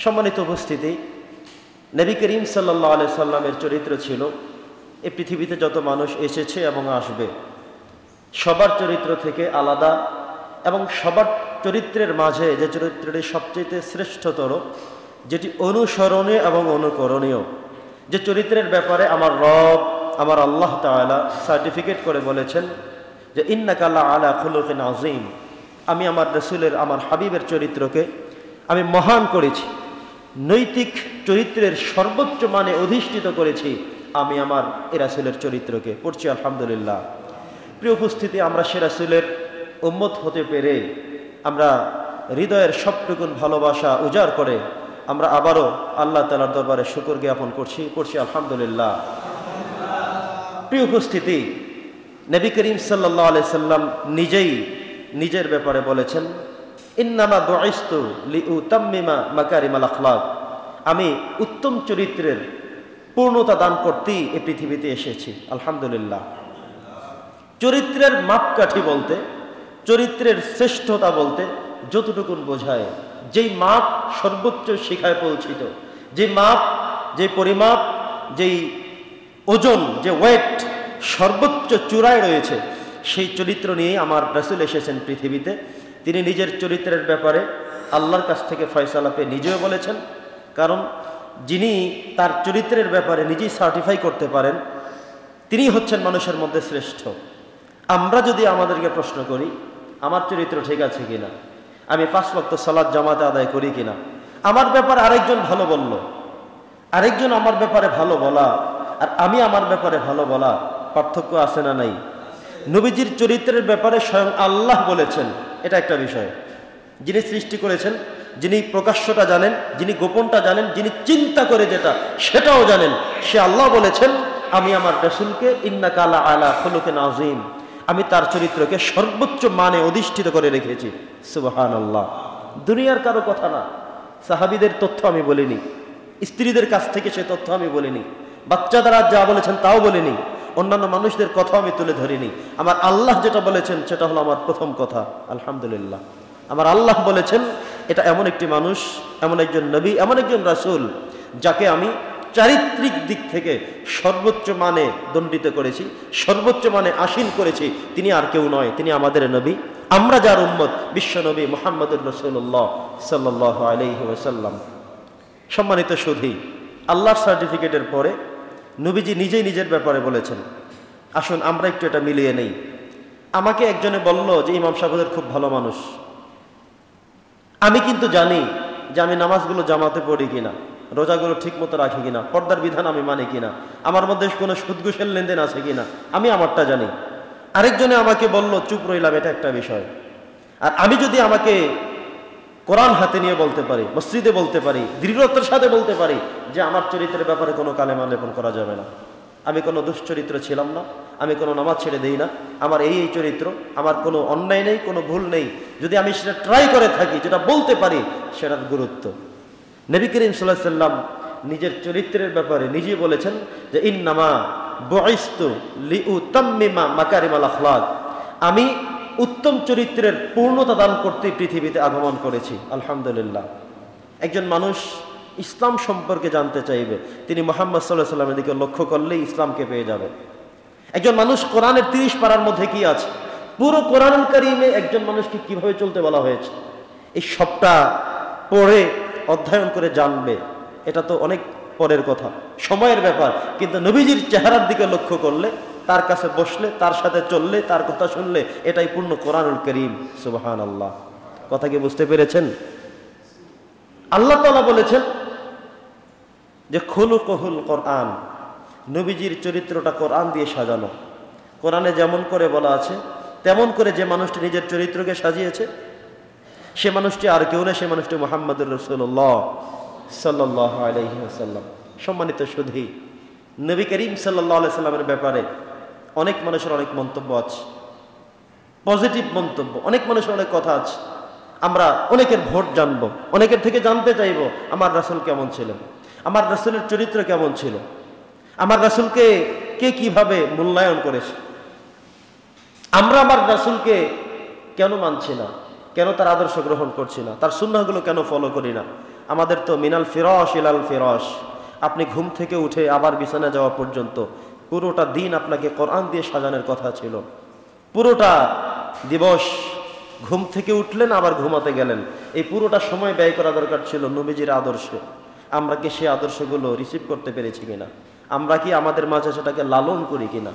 সম্মানিত উপস্থিতি, নবী করিম সাল্লাল্লাহু আলাইহি সাল্লামের চরিত্র ছিল এই পৃথিবীতে যত মানুষ এসেছে এবং আসবে সবার চরিত্র থেকে আলাদা, এবং সবার চরিত্রের মাঝে যে চরিত্রটি সবচেয়ে শ্রেষ্ঠতর, যেটি অনুসরণীয় এবং অনুকরণীয়, যে চরিত্রের ব্যাপারে আমার রব আমার আল্লাহ তাআলা সার্টিফিকেট করে বলেছেন যে ইন্নাকা আলা খুলুকিন আযীম, আমি আমার রাসূলের আমার হাবিবের চরিত্রকে আমি মহান করেছি, নৈতিক চরিত্রের সর্বোচ্চ মানে অধিষ্ঠিত করেছি আমি আমার এ রাসূলের চরিত্রকে। পড়ছি আলহামদুলিল্লাহ। প্রিয় উপস্থিতি, আমরা সে রাসূলের উম্মত হতে পেরে আমরা হৃদয়ের সবটুকুন ভালোবাসা উজাড় করে আমরা আবারও আল্লাহ তাআলার দরবারে শুকর জ্ঞাপন করছি আলহামদুলিল্লাহ। প্রিয় উপস্থিতি, নবী করিম সাল্লাল্লাহু আলাইহি সাল্লাম নিজেই নিজের ব্যাপারে বলেছেন ইন্নামা বুইসতু লিউতাম্মিমা মাকারিমাল আখলাক, আমি উত্তম চরিত্রের পূর্ণতা দান করতেই এই পৃথিবীতে এসেছি আলহামদুলিল্লাহ। চরিত্রের মাপকাঠি বলতে, চরিত্রের শ্রেষ্ঠতা বলতে যতটুকুন বোঝায়, যেই মাপ সর্বোচ্চ শিখায় পৌঁছিত, যে মাপ, যে পরিমাপ, যেই ওজন, যে ওয়েট সর্বোচ্চ চূড়ায় রয়েছে, সেই চরিত্র নিয়েই আমার রাসূল এসেছেন পৃথিবীতে। তিনি নিজের চরিত্রের ব্যাপারে আল্লাহর কাছ থেকে ফয়সালা পেয়ে নিজেও বলেছেন, কারণ যিনি তার চরিত্রের ব্যাপারে নিজেই সার্টিফাই করতে পারেন তিনি হচ্ছেন মানুষের মধ্যে শ্রেষ্ঠ। আমরা যদি আমাদেরকে প্রশ্ন করি আমার চরিত্র ঠিক আছে কিনা, আমি 5 ওয়াক্ত সালাত জামাতে আদায় করি কিনা, আমার ব্যাপারে আরেকজন ভালো বলল, আরেকজন আমার ব্যাপারে ভালো বলা আর আমি আমার ব্যাপারে ভালো বলা, পার্থক্য আছে না নাই? নবীজির চরিত্রের ব্যাপারে স্বয়ং আল্লাহ বলেছেন, এটা একটা বিষয়। যিনি সৃষ্টি করেছেন, যিনি প্রকাশ্যটা জানেন, যিনি গোপনটা জানেন, যিনি চিন্তা করে যেটা সেটাও জানেন, সে আল্লাহ বলেছেন আমি আমার রাসূলকে ইন্নাকা আলা খুলুকিন আযীম, আমি তার চরিত্রকে সর্বোচ্চ মানে অধিষ্ঠিত করে রেখেছি। সুবহানাল্লাহ। দুনিয়ার কারো কথা না, সাহাবীদের তথ্য আমি বলিনি, স্ত্রীদের কাছ থেকে সে তথ্য আমি বলিনি, বাচ্চারা যা বলেছেন তাও বলিনি, অন্যান্য মানুষদের কথা আমি তুলে ধরিনি। আমার আল্লাহ যেটা বলেছেন সেটা হলো আমার প্রথম কথা আলহামদুলিল্লাহ। আমার আল্লাহ বলেছেন এটা এমন একটি মানুষ, এমন একজন নবী, এমন একজন রাসূল যাকে আমি চারিত্রিক দিক থেকে সর্বোচ্চ মানে দণ্ডিত করেছি, সর্বোচ্চ মানে আসীন করেছি। তিনি আর কেউ নয়, তিনি আমাদের নবী, আমরা যার উম্মত, বিশ্ব নবী মুহাম্মদুর রাসূলুল্লাহ সাল্লাল্লাহু আলাইহি ওয়াসাল্লাম। সম্মানিত সুধী, আল্লাহর সার্টিফিকেটের পরে নবীজি নিজেই নিজের ব্যাপারে বলেছেন। আসুন আমরা একটু এটা মিলিয়ে নেই। আমাকে একজনে বলল যে ইমাম সাহেবের খুব ভালো মানুষ, আমি কিন্তু জানি যে আমি নামাজগুলো জামাতে পড়ি কিনা, রোজাগুলো ঠিক মতো রাখি কিনা, পর্দার বিধান আমি মানি কিনা, আমার মধ্যে কোনো সুদঘুষের লেনদেন আছে কিনা, আমি আমারটা জানি। আরেকজনে আমাকে বলল চুপ রইলাম, এটা একটা বিষয়। আর আমি যদি আমাকে কোরআন হাতে নিয়ে বলতে পারি, মসজিদে বলতে পারি, দৃঢ়তার সাথে বলতে পারি যে আমার চরিত্রের ব্যাপারে কোনো কালেমা লেপন করা যাবে না, আমি কোনো দুশ্চরিত্র ছিলাম না, আমি কোনো নামাজ ছেড়ে দিই না, আমার এই চরিত্র, আমার কোনো অন্যায় নেই, কোনো ভুল নেই, যদি আমি সেটা ট্রাই করে থাকি, যেটা বলতে পারি, সেটার গুরুত্ব। নবী করিম সাল্লাল্লাহু আলাইহি সাল্লাম নিজের চরিত্রের ব্যাপারে নিজেই বলেছেন যে ইন্নামা বুইসতু লিউতাম্মিমা মাকারিমাল আখলাক, আমি উত্তম চরিত্রের পূর্ণতা দান করতে পৃথিবীতে আগমন করেছি আলহামদুলিল্লাহ। একজন মানুষ ইসলাম সম্পর্কে জানতে চাইবে, তিনি মুহাম্মদ সাল্লাল্লাহু আলাইহি সাল্লামের দিকে লক্ষ্য করলেই ইসলামকে পেয়ে যাবে। একজন মানুষ কোরআনের 30 পারার মধ্যে কি আছে, পুরো কোরআনুল কারীমে একজন মানুষকে কিভাবে চলতে বলা হয়েছে, এই সবটা পড়ে অধ্যয়ন করে জানবে, এটা তো অনেক পরের কথা, সময়ের ব্যাপার। কিন্তু নবীজির চেহারার দিকে লক্ষ্য করলে, তার কাছে বসলে, তার সাথে চললে, তার কথা শুনলে, এটাই পূর্ণ কোরআনুল কারীম। সুবহানাল্লাহ। কথা কি বুঝতে পেরেছেন? আল্লাহ তাআলা বলেছেন যে খুলুকুল কোরআন, নবীজির চরিত্রটা কোরআন দিয়ে সাজানো। কোরআনে যেমন করে বলা আছে তেমন করে যে মানুষটি নিজের চরিত্রকে সাজিয়েছে সে মানুষটি আর কেউ না, সে মানুষটি মুহাম্মদুর রাসূলুল্লাহ সাল্লাল্লাহু আলাইহি ওয়াসাল্লাম। সম্মানিত সুধী, নবী করিম সাল্লাল্লাহু আলাইহি ওয়াসাল্লামের ব্যাপারে অনেক মানুষের অনেক মন্তব্য আছে, পজিটিভ মন্তব্য, অনেক মানুষের অনেক কথা আছে। আমরা অনেকের ভোট জানবো, অনেকের থেকে জানতে চাইবো আমার রাসূল কেমন ছিলেন, আমার রাসূলের চরিত্র কেমন ছিল, আমার রাসূলকে কে কিভাবে মূল্যায়ন করেছে, আমরা আমার রাসূলকে কেন মানছি না, কেন তার আদর্শ গ্রহণ করছি না, তার সুন্নাহগুলো কেন ফলো করি না, আমাদের তো মিনাল ফিরাশ ইলাল ফিরাশ, আপনি ঘুম থেকে উঠে আবার বিছানা যাওয়া পর্যন্ত পুরোটা দিন আপনাকে কোরআন দিয়ে সাজানোর কথা ছিল। পুরোটা দিবস ঘুম থেকে উঠলেন আবার ঘুমাতে গেলেন, এই পুরোটা সময় ব্যয় করা দরকার ছিল নবীজির আদর্শে। আমরা কি সেই আদর্শগুলো রিসিভ করতে পেরেছি কিনা? আমরা কি আমাদের মাঝে সেটাকে লালন করি কিনা?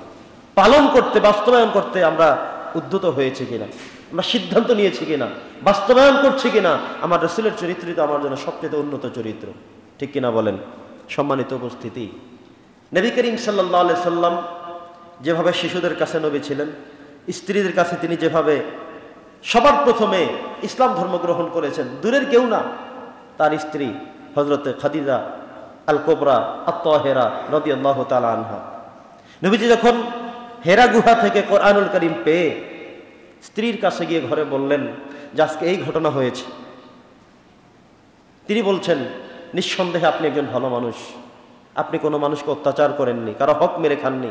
পালন করতে, বাস্তবায়ন করতে আমরা উদ্যত হয়েছে কিনা? আমরা সিদ্ধান্ত নিয়েছি কিনা? বাস্তবায়ন করছি কিনা? আমার রাসূলের চরিত্রই তো আমার জন্য সবচেয়ে উন্নত চরিত্র, ঠিক কিনা বলেন? সম্মানিত উপস্থিতি, নবী করিম সাল্লাল্লাহু আলাইহি সাল্লাম যেভাবে শিশুদের কাছে নবী ছিলেন, স্ত্রীদের কাছে তিনি যেভাবে সবার প্রথমে ইসলাম ধর্ম গ্রহণ করেছেন, দূরের কেউ না, তার স্ত্রী হযরতে খাদিজা আল কুবরা আত-তাহেরা রাদিয়াল্লাহু তাআলা আনহা। নবীজি যখন হেরা গুহা থেকে কোরআনুল কারীম পেয়ে স্ত্রীর কাছে গিয়ে ঘরে বললেন যে আজকে এই ঘটনা হয়েছে, তিনি বলছেন নিঃসন্দেহে আপনি একজন ভালো মানুষ, আপনি কোনো মানুষকে অত্যাচার করেননি, কারো হক মেরে খাননি,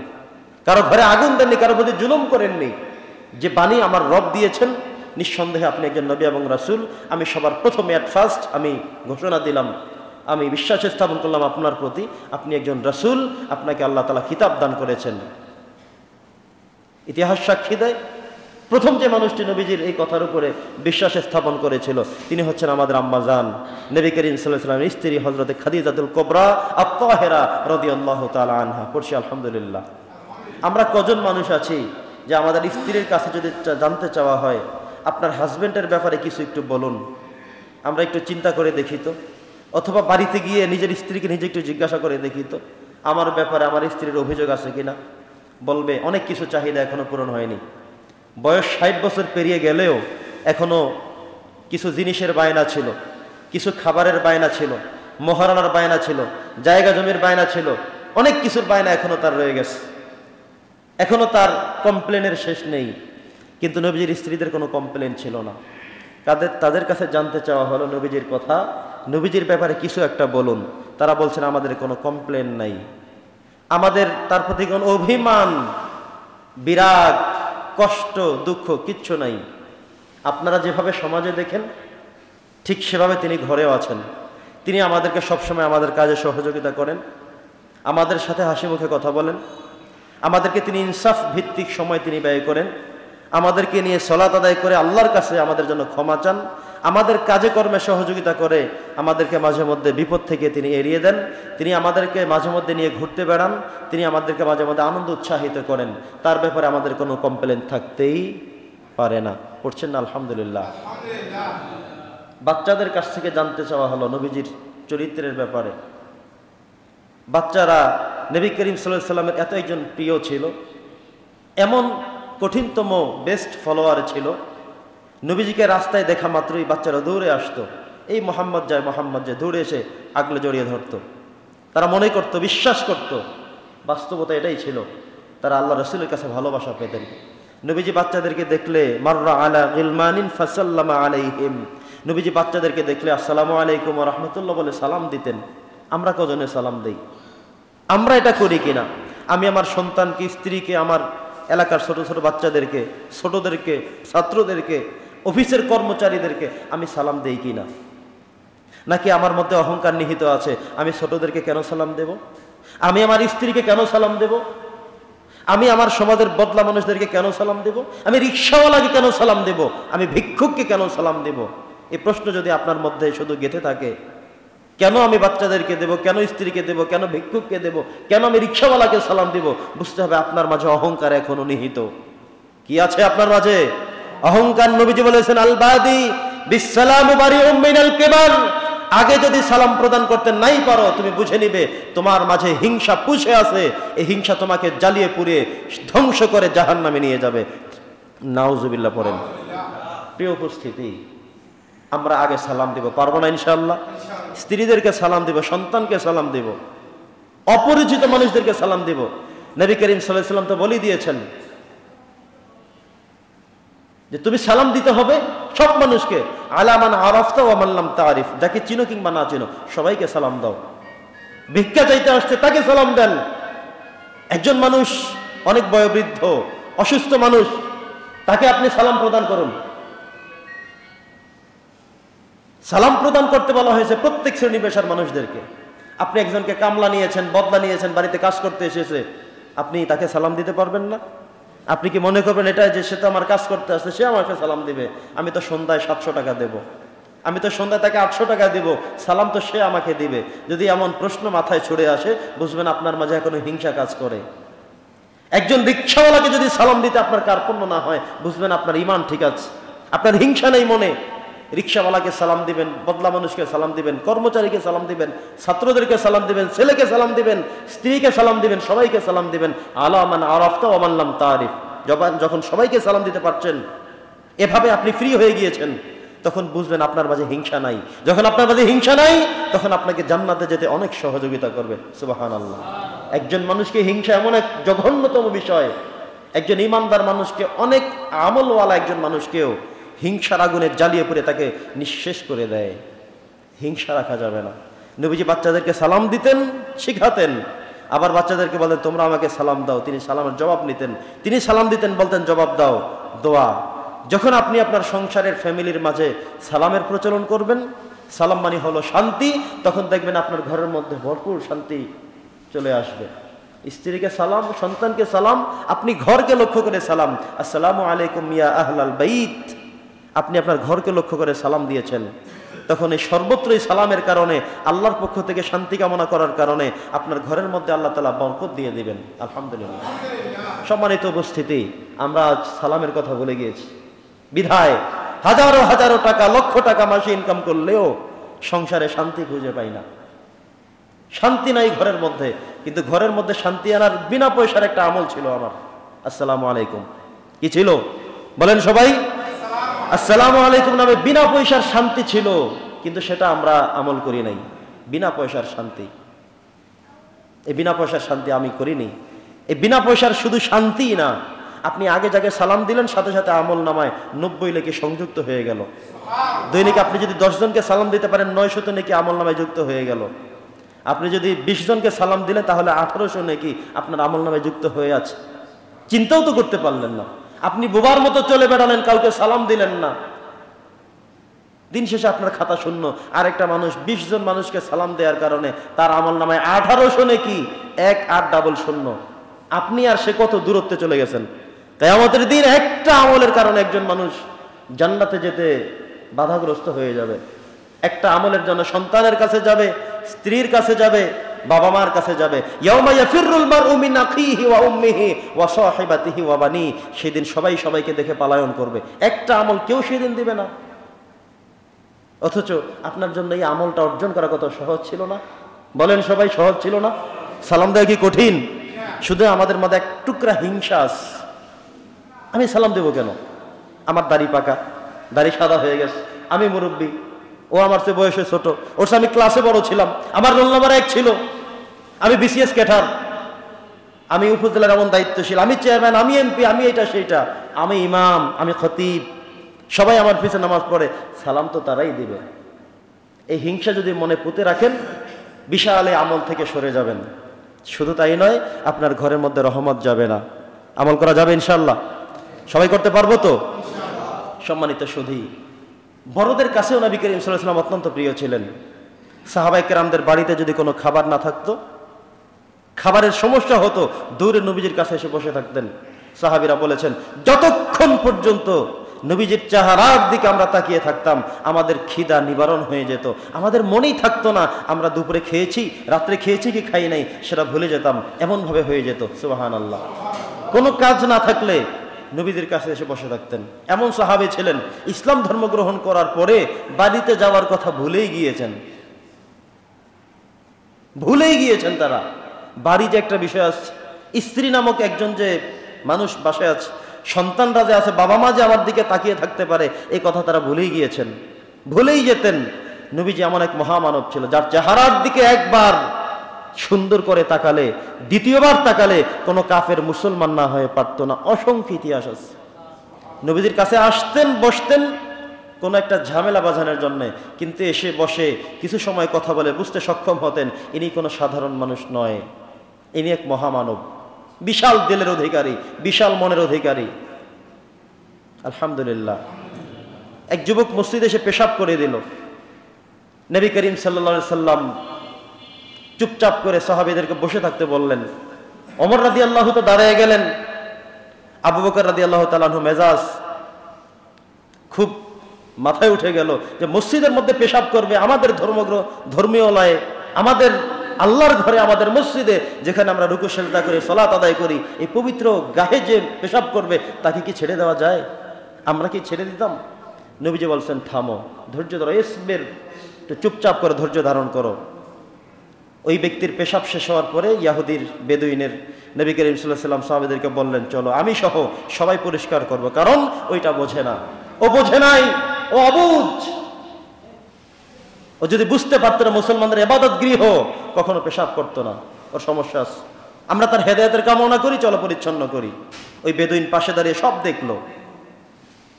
কারো ঘরে আগুন দেননি, কারো প্রতি জুলুম করেননি। যে বাণী আমার রব দিয়েছেন, নিঃসন্দেহে আপনি একজন নবী এবং রাসূল। আমি সবার প্রথমে ফার্স্ট আমি ঘোষণা দিলাম, আমি বিশ্বাস স্থাপন করলাম আপনার প্রতি, আপনি একজন রাসূল, আপনাকে আল্লাহ তাআলা কিতাব দান করেছেন। ইতিহাস সাক্ষী দেয় প্রথম যে মানুষটি নবীজির এই কথার উপরে বিশ্বাস স্থাপন করেছিল তিনি হচ্ছেন আমাদের আম্মা জান নবী করিম সাল্লাল্লাহু আলাইহি ওয়াসাল্লামের স্ত্রী হযরত খাদিজাতুল কুবরা আত-তাহেরা রাদিয়াল্লাহু তাআলা আনহা। পড়ছি আলহামদুলিল্লাহ। আমরা কজন মানুষ আছি যে আমাদের স্ত্রীর কাছে যদি জানতে চাওয়া হয় আপনার হাজবেন্ডের ব্যাপারে কিছু একটু বলুন, আমরা একটু চিন্তা করে দেখি তো, অথবা বাড়িতে গিয়ে নিজের স্ত্রীকে নিজে একটু জিজ্ঞাসা করে দেখি তো আমার ব্যাপারে আমার স্ত্রীর অভিযোগ আছে কিনা। বলবে অনেক কিছু চাহিদা এখনো পূরণ হয়নি, বয়স 60 বছর পেরিয়ে গেলেও এখনো কিছু জিনিসের বায়না ছিল, কিছু খাবারের বায়না ছিল, মহারানার বায়না ছিল, জায়গা জমির বায়না ছিল, অনেক কিছুর বায়না এখনো তার রয়ে গেছে, এখনো তার কমপ্লেনের শেষ নেই। কিন্তু নবীজির স্ত্রীদের কোনো কমপ্লেন ছিল না। তাদের কাছে জানতে চাওয়া হলো নবীজির কথা, নবীজির ব্যাপারে কিছু একটা বলুন। তারা বলছেন আমাদের কোনো কমপ্লেন নাই, আমাদের তার প্রতি কোনো অভিমান, বিরাগ, কষ্ট, দুঃখ কিচ্ছু নাই। আপনারা যেভাবে সমাজে দেখেন ঠিক সেভাবে তিনি ঘরেও আছেন। তিনি আমাদেরকে সবসময় আমাদের কাজে সহযোগিতা করেন, আমাদের সাথে হাসি মুখে কথা বলেন, আমাদেরকে তিনি ইনসাফ ভিত্তিক সময় তিনি ব্যয় করেন, আমাদেরকে নিয়ে সালাত আদায় করে আল্লাহর কাছে আমাদের জন্য ক্ষমা চান, আমাদের কাজে কর্মে সহযোগিতা করে, আমাদেরকে মাঝে মধ্যে বিপদ থেকে তিনি এড়িয়ে দেন, তিনি আমাদেরকে মাঝে মধ্যে নিয়ে ঘুরতে বেড়ান, তিনি আমাদেরকে মাঝে মধ্যে আনন্দ উৎসাহিত করেন। তার ব্যাপারে আমাদের কোনো কমপ্লেন থাকতেই পারে না। পড়ছেন না আলহামদুলিল্লাহ। বাচ্চাদের কাছ থেকে জানতে চাওয়া হলো নবীজির চরিত্রের ব্যাপারে। বাচ্চারা নবী করিম সাল্লাল্লাহু আলাইহি ওয়াসাল্লামের এত একজন প্রিয় ছিল, এমন কঠিনতম বেস্ট ফলোয়ার ছিল, নবীজিকে রাস্তায় দেখা মাত্রই বাচ্চারা দৌড়ে আসতো, এই মোহাম্মদ যায় মোহাম্মদ যায়, দৌড়ে এসে আগলে জড়িয়ে ধরতো। তারা মনে করত, বিশ্বাস করত, বাস্তবতা এটাই ছিল, তারা আল্লাহ রাসূলের কাছে ভালোবাসা পেতেন। নবীজি বাচ্চাদেরকে দেখলে মাররা আলা গিলমানিন ফাসাল্লামা আলাইহিম, নবীজি বাচ্চাদেরকে দেখলে আসসালামু আলাইকুম ওয়া রাহমাতুল্লাহ বলে সালাম দিতেন। আমরা কজনে সালাম দেই? আমরা এটা করি কিনা? আমি আমার সন্তানকে, স্ত্রীকে, আমার এলাকার ছোট ছোট বাচ্চাদেরকে, ছোটদেরকে, ছাত্রদেরকে, অফিসের কর্মচারীদেরকে আমি সালাম দেই কিনা? নাকি আমার মধ্যে অহংকার নিহিত আছে, আমি ছোটদেরকে কেন সালাম দেব, আমি আমার স্ত্রীকে কেন সালাম দেব, আমি আমার সমাজের বদলা মানুষদেরকে কেন সালাম দেব, আমি রিক্সাওয়ালাকে কেন সালাম দেব, আমি ভিক্ষুককে কেন সালাম দেব? এই প্রশ্ন যদি আপনার মধ্যে শুধু গেঁথে থাকে, কেন আমি বাচ্চাদেরকে দেব, কেন স্ত্রীকে দেব, কেন ভিক্ষুককে দেব, কেন আমি রিক্সাওয়ালাকে সালাম দেব, বুঝতে হবে আপনার মাঝে অহংকার এখনো নিহিত। কি আছে আপনার মাঝে? অহংকার। নবীজি বলেছেন আল বাদি বিসসালামু বারিউম মিনাল কিবার, আগে যদি সালাম প্রদান করতে নাই পারো তুমি বুঝে নিবে তোমার মাঝে হিংসা পুষে আছে, এই হিংসা তোমাকে জ্বালিয়ে পুড়িয়ে ধ্বংস করে জাহান্নামে নিয়ে যাবে। নাউজুবিল্লাহ পড়েন। প্রিয় উপস্থিতি, আমরা আগে সালাম দিব, পারবো না ইনশাআল্লাহ? স্ত্রীদেরকে সালাম দিব, সন্তানকে সালাম দিব, অপরিচিত মানুষদেরকে সালাম দিব। নবী করিম সাল্লাল্লাহু আলাইহি ওয়াসাল্লাম তো বলে দিয়েছেন যে তুমি সালাম দিতে হবে সব মানুষকে, আলা মান আরাফতা ওয়া মান লাম তারিফ, যাকে চিনো কিংবা না চিনো সবাইকে সালাম দাও। ভিক্ষা চাইতে আসছে তাকে সালাম দেন। একজন মানুষ অনেক বয়োবৃদ্ধ অসুস্থ মানুষ, তাকে আপনি সালাম প্রদান করুন। সালাম প্রদান করতে বলা হয়েছে প্রত্যেক শ্রেণী পেশার মানুষদেরকে। আপনি একজনকে কামলা নিয়েছেন, বদলা নিয়েছেন, বাড়িতে কাজ করতে এসেছে, আপনি তাকে সালাম দিতে পারবেন না? আপনি কি মনে করবেন এটা যে সে তো আমার কাজ করতে আসছে, সে আমাকে সালাম দিবে, আমি তো সন্ধ্যায় 700 টাকা দেব, আমি তো সন্ধ্যায় তাকে 800 টাকা দিব, সালাম তো সে আমাকে দিবে? যদি এমন প্রশ্ন মাথায় ছড়ে আসে, বুঝবেন আপনার মাঝে এখনো হিংসা কাজ করে। একজন রিকশাওয়ালাকে যদি সালাম দিতে আপনার কার্পণ্য না হয়, বুঝবেন আপনার ঈমান ঠিক আছে, আপনার হিংসা নেই মনে। রিকশাওয়ালাকে সালাম দিবেন, বদলা মানুষকে সালাম দিবেন, কর্মচারীকে সালাম দিবেন, ছাত্রদেরকে সালাম দিবেন, ছেলেকে সালাম দিবেন, স্ত্রীকে সালাম দিবেন, সবাইকে সালাম দিবেন। আলা মান আরাফতা ওয়া মান লাম তারিফ। যখন সবাইকে সালাম দিতে পারছেন, এভাবে আপনি ফ্রি হয়ে গিয়েছেন, তখন বুঝবেন আপনার মাঝে হিংসা নাই। যখন আপনার মাঝে হিংসা নাই, তখন আপনাকে জান্নাতে যেতে অনেক সহযোগিতা করবে। সুবহানাল্লাহ। একজন মানুষকে হিংসা এমন এক জঘন্যতম বিষয়, একজন ইমানদার মানুষকে, অনেক আমলওয়ালা একজন মানুষকেও হিংসার আগুনে জ্বালিয়ে পড়ে তাকে নিঃশেষ করে দেয়। হিংসা রাখা যাবে না। নবীজি বাচ্চাদেরকে সালাম দিতেন, শিখাতেন, আবার বাচ্চাদেরকে বলেন তোমরা আমাকে সালাম দাও, তিনি সালামের জবাব নিতেন। তিনি সালাম দিতেন, বলতেন জবাব দাও, দোয়া। যখন আপনি আপনার সংসারের ফ্যামিলির মাঝে সালামের প্রচলন করবেন, সালাম মানে হলো শান্তি, তখন দেখবেন আপনার ঘরের মধ্যে ভরপুর শান্তি চলে আসবে। স্ত্রীকে সালাম, সন্তানকে সালাম, আপনি ঘরকে লক্ষ্য করে সালাম, আসসালামু আলাইকুম ইয়া আহলাল বাইত, আপনি আপনার ঘরকে লক্ষ্য করে সালাম দিয়েছেন। তখন এই সর্বত্রই সালামের কারণে, আল্লাহর পক্ষ থেকে শান্তি কামনা করার কারণে আপনার ঘরের মধ্যে আল্লাহ তাআলা বরকত দিয়ে দিবেন। আলহামদুলিল্লাহ। সম্মানিত উপস্থিতি, আমরা আজ সালামের কথা ভুলে গিয়েছি। বিধায় হাজারো হাজারো টাকা, লক্ষ টাকা মাসে ইনকাম করলেও সংসারে শান্তি খুঁজে পাই না। শান্তি নাই ঘরের মধ্যে। কিন্তু ঘরের মধ্যে শান্তি আনার বিনা পয়সার একটা আমল ছিল আমার। আসসালামু আলাইকুম কি ছিল বলেন সবাই? আসসালামু আলাইকুম নামে বিনা পয়সার শান্তি ছিল, কিন্তু সেটা আমরা আমল করি নাই। বিনা পয়সার শান্তি, এই বিনা পয়সার শান্তি আমি করিনি। এই বিনা পয়সার শুধু শান্তি না, আপনি আগে যাকে সালাম দিলেন, সাথে সাথে আমল নামায় 90 নেকি সংযুক্ত হয়ে গেল। দৈনিক আপনি যদি 10 জনকে সালাম দিতে পারেন, 900 নেকি আমল নামায় যুক্ত হয়ে গেল। আপনি যদি 20 জনকে সালাম দিলেন, তাহলে 1800 নেকি আপনার আমল নামায় যুক্ত হয়ে আছে। চিন্তাও তো করতে পারলেন না, আপনি বোবার মতো চলে বেড়ালেন, কাউকে সালাম দিলেন না। দিন শেষে আপনার খাতা শূন্য। আরেকটা মানুষ 20 জন মানুষকে সালাম দেওয়ার কারণে তার আমল নামায় 1800 নেকি, 1 8 0। আপনি আর সে কত দূরত্বে চলে গেছেন। কিয়ামতের দিন একটা আমলের কারণে একজন মানুষ জান্নাতে যেতে বাধাগ্রস্ত হয়ে যাবে। একটা আমলের জন্য সন্তানের কাছে যাবে, স্ত্রীর কাছে যাবে, বাবা মার কাছে যাবে। ইয়াউমা ইয়াফিরুল মারউ মিন আখিহি ওয়া উম্মিহি ওয়া সাহিবাতিহি ওয়া বানি। সেদিন সবাই সবাইকে দেখে পলায়ন করবে। একটা আমল কেউ সেদিন দিবে না। অথচ আপনার জন্য এই আমলটা অর্জন করা কত সহজ ছিল না? বলেন সবাই, সহজ ছিল না? সালাম দেওয়া কি কঠিন? শুধু আমাদের মধ্যে এক টুকরা হিংসা আছে। আমি সালাম দেবো কেন? আমার দাড়ি পাকা, দাড়ি সাদা হয়ে গেছে, আমি মুরব্বী, ও আমার চেয়ে বয়সে ছোট, ওর সাথে আমি ক্লাসে বড় ছিলাম, আমার রোল নাম্বার 1 ছিল, আমি বিসিএস ক্যাডার, আমি উপজেলার এমন দায়িত্বশীল, আমি চেয়ারম্যান, আমি এমপি, আমি এটা সেইটা, আমি ইমাম, আমি খতিব, সবাই আমার পিছনে নামাজ পড়ে, সালাম তো তারাই দিবে। এই হিংসা যদি মনে পুঁতে রাখেন, বিশাল আমল থেকে সরে যাবেন। শুধু তাই নয়, আপনার ঘরের মধ্যে রহমত যাবে না। আমল করা যাবে ইনশাআল্লাহ? সবাই করতে পারবো তো? সম্মানিত সুধী, বড়দের কাছেও নবী করিম সাল্লাল্লাহু আলাইহি ওয়াসাল্লাম অত্যন্ত প্রিয় ছিলেন। সাহাবায়ে কেরামদের বাড়িতে যদি কোনো খাবার না থাকতো, খাবারের সমস্যা হতো, দূরে নবীজির কাছে এসে বসে থাকতেন। সাহাবীরা বলেছেন, যতক্ষণ পর্যন্ত নবীজির চেহারার দিকে আমরা তাকিয়ে থাকতাম, আমাদের খিদা নিবারণ হয়ে যেত। আমাদের মনেই থাকতো না আমরা দুপুরে খেয়েছি, রাত্রে খেয়েছি কি খাই নাই, সেটা ভুলে যেতাম। এমনভাবে হয়ে যেত। সুবহানাল্লাহ। কোনো কাজ না থাকলে নবীদের কাছে এসে বসে থাকতেন। এমন সাহাবী ছিলেন, ইসলাম ধর্ম গ্রহণ করার পরে বাড়িতে যাওয়ার কথা ভুলেই গিয়েছেন। ভুলেই গিয়েছেন তারা। বাড়ি যে একটা বিষয় আছে, স্ত্রী নামক একজন যে মানুষ বাসায় আছে, সন্তানরা যে আছে, বাবা মা যে আমার দিকে তাকিয়ে থাকতে পারে, এই কথা তারা ভুলেই গিয়েছেন। ভুলেই যেতেন। নবীজি এমন এক মহামানব ছিল, যার চেহারার দিকে একবার সুন্দর করে তাকালে, দ্বিতীয়বার তাকালে কোনো কাফের মুসলমান না হয়ে পারত না। অসংখ্য ইতিহাস আছে। নবীজির কাছে আসতেন, বসতেন কোনো একটা ঝামেলা বাজানোর জন্য, কিন্তু এসে বসে কিছু সময় কথা বলে বুঝতে সক্ষম হতেন ইনি কোনো সাধারণ মানুষ নয়, ইনি এক মহামানব, বিশাল দিলের অধিকারী, বিশাল মনের অধিকারী। আলহামদুলিল্লাহ। এক যুবক মসজিদে এসে পেশাব করে দিল। নবী করিম সাল্লাল্লাহু আলাইহি সাল্লাম চুপচাপ করে সাহাবীদেরকে বসে থাকতে বললেন। ওমর রাদিয়াল্লাহু তো দাঁড়িয়ে গেলেন। আবু বকর রাদিয়াল্লাহু তাআলা আনহু মেজাজ খুব মাথায় উঠে গেল যে মসজিদের মধ্যে পেশাব করবে, আমাদের ধর্মীয় লয়ে, আমাদের আল্লাহর ঘরে, আমাদের মসজিদে যেখানে আমরা রুকু সেজদা করে সালাত আদায় করি, এই পবিত্র গায়ে যে পেশাব করবে তাকে কি ছেড়ে দেওয়া যায়? আমরা কি ছেড়ে দিতাম? নবীজি বলছেন, থামো, ধৈর্য ধরো, ইসবির, একটু চুপচাপ করে ধৈর্য ধারণ করো। ওই ব্যক্তির পেশাব শেষ হওয়ার পরে ইয়াহুদির বেদুইনের নবী করিম সাল্লাল্লাহু আলাইহি ওয়াসাল্লাম সাহাবাদেরকে বললেন, চলো আমি সহ সবাই পরিষ্কার করব, কারণ ওইটা বোঝে না, ও বোঝে নাই, ও অবুঝ। ও যদি বুঝতে পারতো না মুসলমানদের ইবাদত গৃহ, কখনো পেশাব করতো না। ওর সমস্যা আছে। আমরা তার হেদায়েতের কামনা করি, চলো পরিচ্ছন্ন করি। ওই বেদুইন পাশে দাঁড়িয়ে সব দেখলো।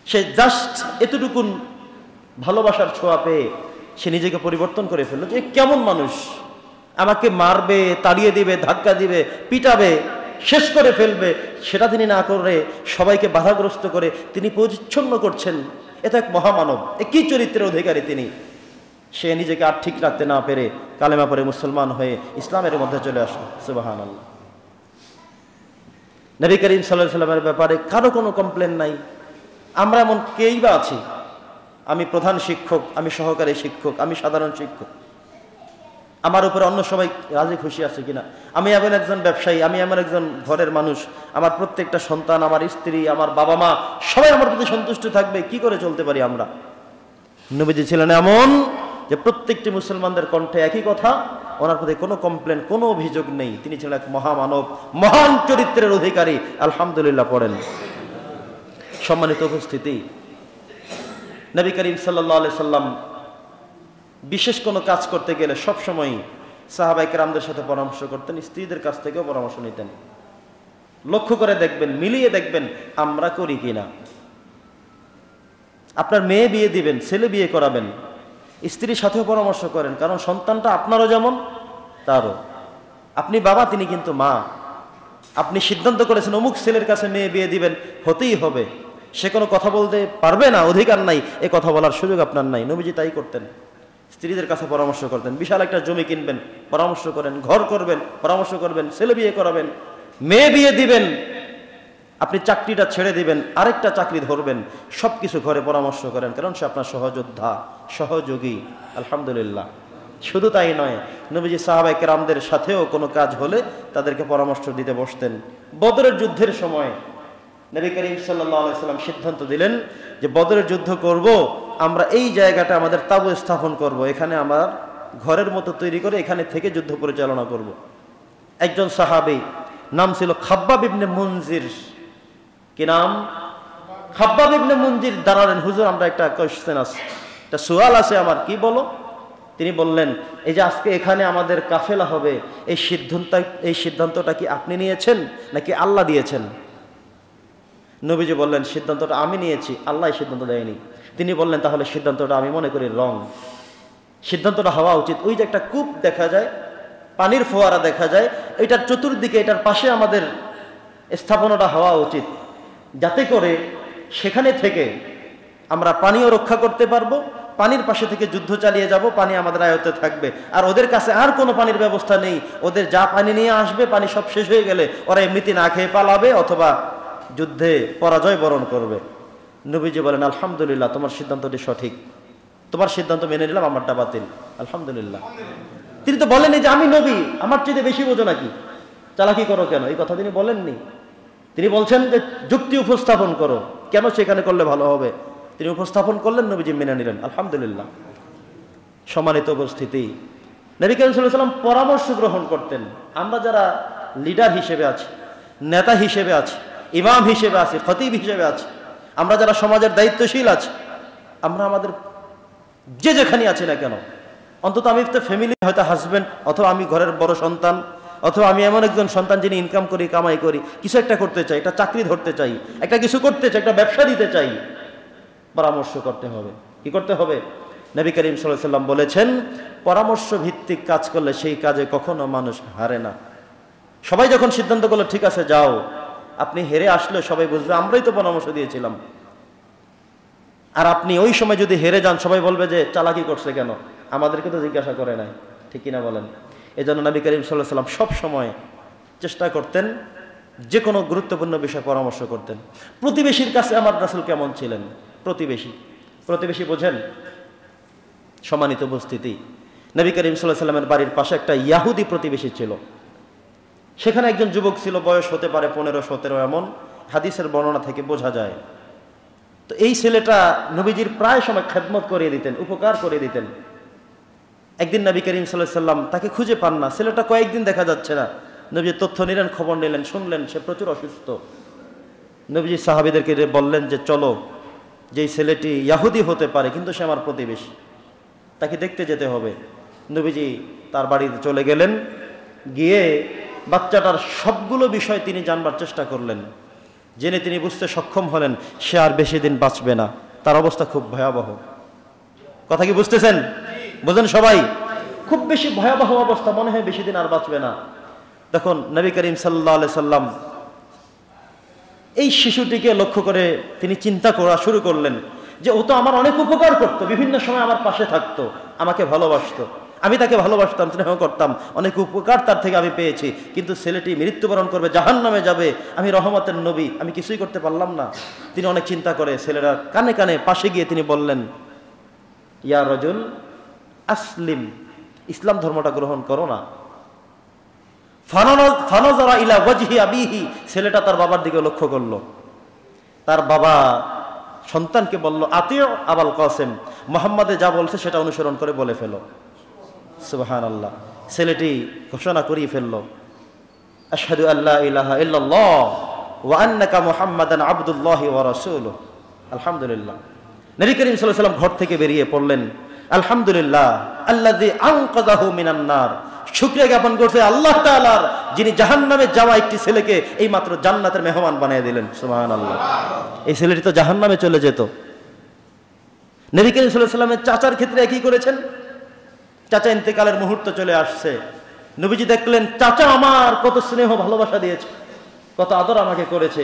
সে জাস্ট এতটুকুন ভালোবাসার ছোঁয়া পেয়ে সে নিজেকে পরিবর্তন করে ফেললো যে কেমন মানুষ, আমাকে মারবে, তাড়িয়ে দিবে, ধাক্কা দিবে, পিটাবে, শেষ করে ফেলবে, সেটা তিনি না করে সবাইকে বাধাগ্রস্ত করে তিনি পরিচ্ছন্ন করছেন। এটা এক মহামানব। কি চরিত্রের অধিকারী তিনি! সে নিজেকে আর ঠিক রাখতে না পেরে কালেমা পড়ে মুসলমান হয়ে ইসলামের মধ্যে চলে আসে। সুবহানাল্লাহ। নবী করিম সাল্লাল্লাহু আলাইহি ওয়াসাল্লামের ব্যাপারে কারো কোনো কমপ্লেন নাই। আমরা এমন কেই বা আছি, আমি প্রধান শিক্ষক, আমি সহকারী শিক্ষক, আমি সাধারণ শিক্ষক, আমার উপরে অন্য সবাই রাজি খুশি আছে কিনা? আমি এমন একজন ব্যবসায়ী, আমি এমন একজন ঘরের মানুষ, আমার প্রত্যেকটা সন্তান, আমার স্ত্রী, আমার বাবা মা সবাই আমার প্রতি সন্তুষ্ট থাকবে, কি করে চলতে পারি আমরা? নবীজি ছিলেন এমন যে প্রত্যেকটি মুসলমানদের কণ্ঠে একই কথা, ওনার প্রতি কোনো কমপ্লেন, কোনো অভিযোগ নেই। তিনি ছিলেন এক মহামানব, মহান চরিত্রের অধিকারী। আলহামদুলিল্লাহ পড়েন। সম্মানিত উপস্থিতি, নবী করিম সাল্লাল্লাহু আলাইহি সাল্লাম বিশেষ কোনো কাজ করতে গেলে সবসময় সাহাবায়ে কেরামদের সাথে পরামর্শ করতেন, স্ত্রীদের কাছ থেকেও পরামর্শ নিতেন। লক্ষ্য করে দেখবেন, মিলিয়ে দেখবেন আমরা করি কিনা। আপনার মেয়ে বিয়ে দিবেন, ছেলে বিয়ে করাবেন, স্ত্রীর সাথেও পরামর্শ করেন, কারণ সন্তানটা আপনারও যেমন তারও। আপনি বাবা, তিনি কিন্তু মা। আপনি সিদ্ধান্ত করেছেন অমুক ছেলের কাছে মেয়ে বিয়ে দিবেন, হতেই হবে। সে কোনো কথা বলতে পারবে না, অধিকার নাই, এ কথা বলার সুযোগ আপনার নাই। নবীজি তাই করতেন, স্ত্রীদের কাছে পরামর্শ করতেন। বিশাল একটা জমি কিনবেন, পরামর্শ করেন, ঘর করবেন, পরামর্শ করবেন, ছেলে বিয়ে করাবেন, মেয়ে বিয়ে দিবেন, আপনি চাকরিটা ছেড়ে দিবেন, আরেকটা চাকরি ধরবেন, সবকিছু ঘরে পরামর্শ করেন, কারণ সে আপনার সহযোদ্ধা, সহযোগী। আলহামদুলিল্লাহ। শুধু তাই নয়, নবীজি সাহাবায়ে কেরামদের সাথেও কোনো কাজ হলে তাদেরকে পরামর্শ দিতে বসতেন। বদরের যুদ্ধের সময় নবী করিম সাল্লাল্লাহু আলাইহি ওয়াসাল্লাম সিদ্ধান্ত দিলেন যে বদরের যুদ্ধ করব, আমরা এই জায়গাটা আমাদের তাঁবু স্থাপন করব, এখানে আমার ঘরের মতো তৈরি করে এখানে থেকে যুদ্ধ পরিচালনা করব। একজন সাহাবী, নাম ছিল খাব্বাব ইবনে মুনজির। কি নাম? খাব্বাব ইবনে মুনজির দাঁড়ালেন, হুজুর আমরা একটা কোশ্চেন আছে, একটা সওয়াল আছে আমার, কি বলো? তিনি বললেন, এই যে আজকে এখানে আমাদের কাফেলা হবে, এই সিদ্ধান্তটা কি আপনি নিয়েছেন নাকি আল্লাহ দিয়েছেন? নবীজি বললেন, সিদ্ধান্তটা আমি নিয়েছি, আল্লাহ সিদ্ধান্ত দেয়নি। তিনি বললেন, তাহলে সিদ্ধান্তটা আমি মনে করি রং, সিদ্ধান্তটা হওয়া উচিত ওই যে একটা কূপ দেখা যায়, পানির ফোয়ারা দেখা যায়, এটার চতুর্দিকে, এটার পাশে আমাদের স্থাপনাটা হওয়া উচিত, যাতে করে সেখানে থেকে আমরা পানিও রক্ষা করতে পারবো, পানির পাশে থেকে যুদ্ধ চালিয়ে যাব, পানি আমাদের আয়ত্তে থাকবে, আর ওদের কাছে আর কোনো পানির ব্যবস্থা নেই। ওদের যা পানি নিয়ে আসবে, পানি সব শেষ হয়ে গেলে ওরা এমনিতে না খেয়ে পালাবে অথবা যুদ্ধে পরাজয় বরণ করবে। নবীজি বলেন, আলহামদুলিল্লাহ, তোমার সিদ্ধান্তটি সঠিক, তোমার সিদ্ধান্ত মেনে নিলাম, আমারটা বাতিল। আলহামদুলিল্লাহ। তিনি তো বলেননি যে আমি নবী, আমার চেয়ে বেশি বোঝো নাকি, চালাকি করো কেন, এই কথা তিনি বলেননি। তিনি বলছেন যে যুক্তি উপস্থাপন করো, কেন সেখানে করলে ভালো হবে। তিনি উপস্থাপন করলেন, নবীজি মেনে নিলেন। আলহামদুলিল্লাহ। সম্মানিত উপস্থিতি, নবী করিম সাল্লাল্লাহু আলাইহি ওয়াসাল্লাম পরামর্শ গ্রহণ করতেন। আমরা যারা লিডার হিসেবে আছি, নেতা হিসেবে আছি, ইমাম হিসেবে আছি, খতিব হিসেবে আছি, আমরা যারা সমাজের দায়িত্বশীল আছি, আমরা আমাদের যে যেখানে আছি না কেন, অন্তত আমি তো ফ্যামিলি, হয়তো হাজব্যান্ড, অথবা আমি ঘরের বড় সন্তান, অথবা আমি এমন একজন সন্তান যিনি ইনকাম করি, কামাই করি, কিছু একটা করতে চাই, একটা চাকরি ধরতে চাই, একটা কিছু করতে চাই, একটা ব্যবসা দিতে চাই, পরামর্শ করতে হবে। কি করতে হবে? নবী করিম সাল্লাল্লাহু আলাইহি ওয়াসাল্লাম বলেছেন, পরামর্শ ভিত্তিক কাজ করলে সেই কাজে কখনো মানুষ হারে না। সবাই যখন সিদ্ধান্ত করলো ঠিক আছে যাও, আপনি হেরে আসলে সবাই বুঝবে আমরাই তো পরামর্শ দিয়েছিলাম। আর আপনি ওই সময় যদি হেরে যান, সবাই বলবে যে চালাকি করছে কেন, আমাদেরকে তো জিজ্ঞাসা করে নাই, ঠিক কিনা বলেন? এই জন্য নবী করিম সাল্লাল্লাহু আলাইহি ওয়াসাল্লাম সব সময় চেষ্টা করতেন, যে কোনো গুরুত্বপূর্ণ বিষয়ে পরামর্শ করতেন। প্রতিবেশীর কাছে আমার রাসূল কেমন ছিলেন? প্রতিবেশী বোঝেন? সম্মানিত উপস্থিতি, নবী করিম সাল্লাল্লাহু আলাইহি ওয়াসাল্লামের বাড়ির পাশে একটা ইয়াহুদি প্রতিবেশী ছিল। সেখানে একজন যুবক ছিল, বয়স হতে পারে 15-17, এমন হাদিসের বর্ণনা থেকে বোঝা যায়। তো এই ছেলেটা নবীজির প্রায় সময় খেদমত করিয়ে দিতেন, উপকার করে দিতেন। একদিন নবী করিম সাল্লাল্লাহু আলাইহি ওয়াসাল্লাম তাকে খুঁজে পান না, ছেলেটা কয়েকদিন দেখা যাচ্ছে না। নবীজি তথ্য নিলেন, খবর নিলেন, শুনলেন সে প্রচুর অসুস্থ। নবীজি সাহাবীদেরকে বললেন যে চলো, যেই ছেলেটি ইয়াহুদি হতে পারে কিন্তু সে আমার প্রতিবেশী, তাকে দেখতে যেতে হবে। নবীজি তার বাড়িতে চলে গেলেন, গিয়ে বাচ্চাটার সবগুলো বিষয় তিনি জানবার চেষ্টা করলেন। জেনে তিনি বুঝতে সক্ষম হলেন সে আর বেশি দিন বাঁচবে না, তার অবস্থা খুব ভয়াবহ। কথা কি বুঝতেছেন? বোঝেন সবাই? খুব বেশি ভয়াবহ অবস্থা, মনে হয় বেশি দিন আর বাঁচবে না। তখন নবী করিম সাল্লাল্লাহু আলাইহি সাল্লাম এই শিশুটিকে লক্ষ্য করে তিনি চিন্তা করা শুরু করলেন যে ও তো আমার অনেক উপকার করতো, বিভিন্ন সময় আমার পাশে থাকতো, আমাকে ভালোবাসতো, আমি তাকে ভালোবাসতাম, স্নেহ করতাম, অনেক উপকার তার থেকে আমি পেয়েছি। কিন্তু ছেলেটি মৃত্যুবরণ করবে, জাহান্নামে যাবে, আমি রহমতের নবী, আমি কিছুই করতে পারলাম না। তিনি অনেক চিন্তা করে ছেলেরা কানে কানে পাশে গিয়ে তিনি বললেন, ইয়া রাজুল আসলিম, ইসলাম ধর্মটা গ্রহণ করো না। ফানাজারা ইলা ওয়াজহি আবিহি, ছেলেটা তার বাবার দিকে লক্ষ্য করলো। তার বাবা সন্তানকে বলল, আতিউ আবুল কাসেম, মুহাম্মদে যা বলছে সেটা অনুসরণ করে বলে ফেলো। সুবহানাল্লাহ। ছেলেটি ঘোষণা করিয়ে ফেললো, আশহাদু আল্লা ইলাহা ইল্লাল্লাহ ওয়া আন্নাকা মুহাম্মাদান আবদুল্লাহি ওয়া রাসূলুহু। আলহামদুলিল্লাহ। নবী করিম সাল্লাল্লাহু আলাইহি ওয়াসাল্লাম ঘর থেকে বেরিয়ে পড়লেন, আলহামদুলিল্লাহ আল্লাযী আনকাযাহু মিনান নার, শুকরিয়া জ্ঞাপন করছে আল্লাহ তাআলার, যিনি জাহান্নামে যাওয়া একটি ছেলেকে এইমাত্র জান্নাতের মেহমান বানিয়ে দিলেন। সুবহানাল্লাহ। এই ছেলেটি তো জাহান্নামে চলে যেত। নবী করিম সাল্লাল্লাহু আলাইহি ওয়াসাল্লামের চাচার ক্ষেত্রে একই করেছেন। চাচা ইন্তেকালের মুহূর্ত চলে আসছে, নবীজি দেখলেন চাচা আমার কত স্নেহ ভালোবাসা দিয়েছে, কত আদর আমাকে করেছে।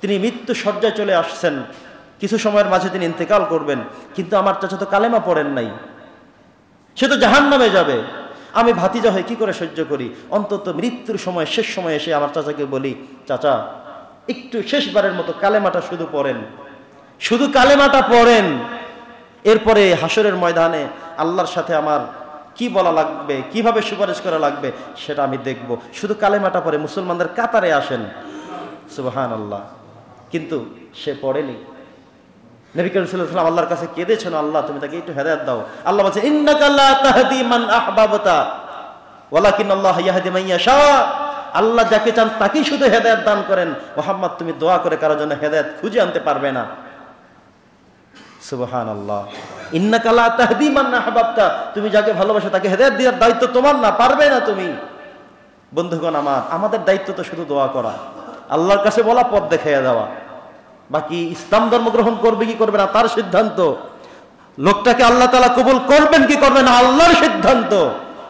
তিনি মৃত্যু শয্যায় চলে আসছেন, কিছু সময়ের মাঝে তিনি ইন্তেকাল করবেন, কিন্তু আমার চাচা তো কালেমা পড়েন নাই, সে তো জাহান্নামে যাবে। আমি ভাতিজা হয়ে কি করে সহ্য করি? অন্তত মৃত্যুর সময়, শেষ সময় এসে আমার চাচাকে বলি, চাচা একটু শেষবারের মতো কালেমাটা শুধু পড়েন, শুধু কালেমাটা পড়েন, এরপরে হাসরের ময়দানে আল্লাহর সাথে আমার কি বলা লাগবে, কিভাবে সুপারিশ করা লাগবে সেটা আমি দেখব, শুধু কালেমাটা পড়ে মুসলমানদের কাতারে আসেন। সুবহানাল্লাহ। কিন্তু সে পড়েনি। নবী করিম সাল্লাল্লাহু আলাইহি ওয়াসাল্লাম আল্লাহর কাছে কেঁদেছেন, আল্লাহ তুমি তাকে একটু হেদায়েত দাও। আল্লাহ বলেন, ইন্নাকা লা তাহদি মান আহবাবতা ওয়ালাকিন্নাল্লাহ ইয়াহদি মান ইয়াশা। আল্লাহ যাকে চান তাকেই শুধু হেদায়েত দান করেন। মুহাম্মদ তুমি দোয়া করে কারোর জন্য হেদায়েত খুঁজে আনতে পারবে না। সুবহানাল্লাহ। ইন্নাকা লা তাহদি মান আহবাবতা, তুমি যাকে ভালোবাসো তাকে হেদায়েত দেওয়ার দায়িত্ব তোমার না, পারবে না তুমি। বন্ধুগণ আমার, আমাদের দায়িত্ব তো শুধু দোয়া করা, আল্লাহর কাছে বলা, পথ দেখাইয়া দেওয়া। বাকি ইসলাম ধর্ম গ্রহণ করবে কি করবে না তার সিদ্ধান্ত, লোকটাকে আল্লাহ তাআলা কবুল করবেন কি করবেন না আল্লাহর সিদ্ধান্ত।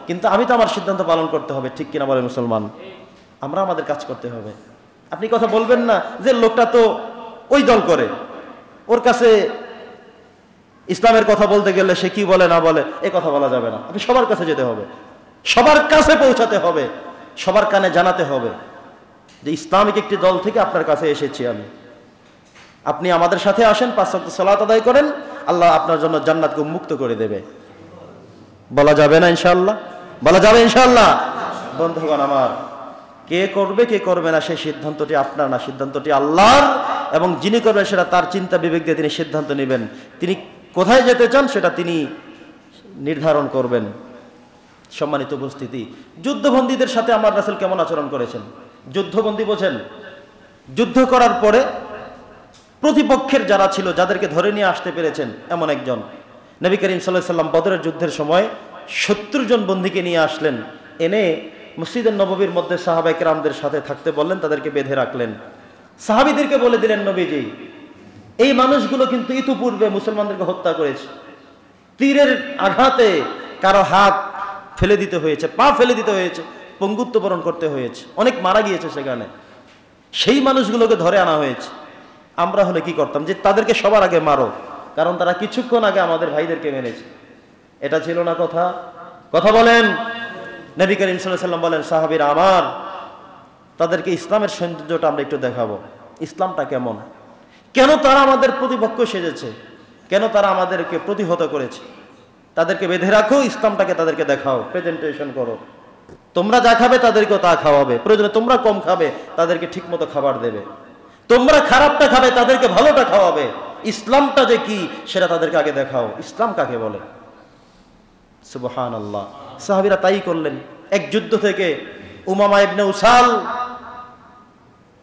কিন্তু আমি তো আমার সিদ্ধান্ত পালন করতে হবে, ঠিক কিনা বলে মুসলমান? আমরা আমাদের কাজ করতে হবে। আপনি কথা বলবেন না যে লোকটা তো ওই দল করে, ওর কাছে ইসলামের কথা বলতে গেলে সে কি বলে না বলে, এ কথা বলা যাবে না। আপনি সবার কাছে যেতে হবে, সবার কাছে পৌঁছাতে হবে, সবার কানে জানাতে হবে যে ইসলামিক একটি দল থেকে আপনার কাছে এসেছি আমি, আপনি আমাদের সাথে আসেন, 5 ওয়াক্ত সালাত আদায় করেন, আল্লাহ আপনার জন্য জান্নাতকে উন্মুক্ত করে দেবে। বলা যাবে না ইনশাআল্লাহ? বলা যাবে ইনশাআল্লাহ? বন্ধুগণ আমার, কে করবে কে করবে না সেই সিদ্ধান্তটি আপনার না, সিদ্ধান্তটি আল্লাহর, এবং যিনি করবেন সেটা তার চিন্তা বিবেক দিয়ে তিনি সিদ্ধান্ত নেবেন। তিনি কোথায় যেতে চান সেটা তিনি নির্ধারণ করবেন। সম্মানিত উপস্থিতি, যুদ্ধবন্দীদের সাথে আমার রাসূল কেমন আচরণ করেছেন? যুদ্ধবন্দী বোঝেন? যুদ্ধ করার পরে প্রতিপক্ষের যারা ছিল, যাদেরকে ধরে নিয়ে আসতে পেরেছেন, এমন একজন নবী করিম সাল্লাল্লাহু আলাইহি ওয়াসাল্লাম বদরের যুদ্ধের সময় 70 জন বন্দীকে নিয়ে আসলেন, এনে মসজিদের নববীর মধ্যে সাহাবায়ে কেরামদের সাথে থাকতে বললেন, তাদেরকে বেঁধে রাখলেন। সাহাবীদেরকে বলে দিলেন, নবীজি এই মানুষগুলো কিন্তু ইতিপূর্বে মুসলমানদেরকে হত্যা করেছে, তীরের আঘাতে কারো হাত ফেলে দিতে হয়েছে, পা ফেলে দিতে হয়েছে, পঙ্গুত্ব বরণ করতে হয়েছে, অনেক মারা গিয়েছে সেখানে, সেই মানুষগুলোকে ধরে আনা হয়েছে। আমরা হলে কি করতাম? যে তাদেরকে সবার আগে মারো, কারণ তারা কিছুক্ষণ আগে আমাদের ভাইদেরকে মেরেছে। এটা ছিল না কথা? কথা বলেন। নবী করিম সাল্লাল্লাহু আলাইহি ওয়াসাল্লাম বলেন, সাহাবীরা আমার, তাদেরকে ইসলামের সৌন্দর্যটা আমরা একটু দেখাবো। ইসলামটা কেমন, কেন তারা আমাদের প্রতিপক্ষ সেজেছে, কেন তারা আমাদেরকে প্রতিহত করেছে। তাদেরকে বেঁধে রাখো, ইসলামটাকে তাদেরকে দেখাও, প্রেজেন্টেশন করো। তোমরা যা খাবে তাদেরকেও তা খাওয়াবে, প্রয়োজনে তোমরা কম খাবে, তাদেরকে ঠিক মতো খাবার দেবে। তোমরা খারাপটা খাবে, তাদেরকে ভালোটা খাওয়াবে। ইসলামটা যে কি সেটা তাদেরকে আগে দেখাও, ইসলাম কাকে বলে। সুবহানাল্লাহ। সাহাবীরা তাই করলেন। এক যুদ্ধ থেকে উমামা ইবনে উসাল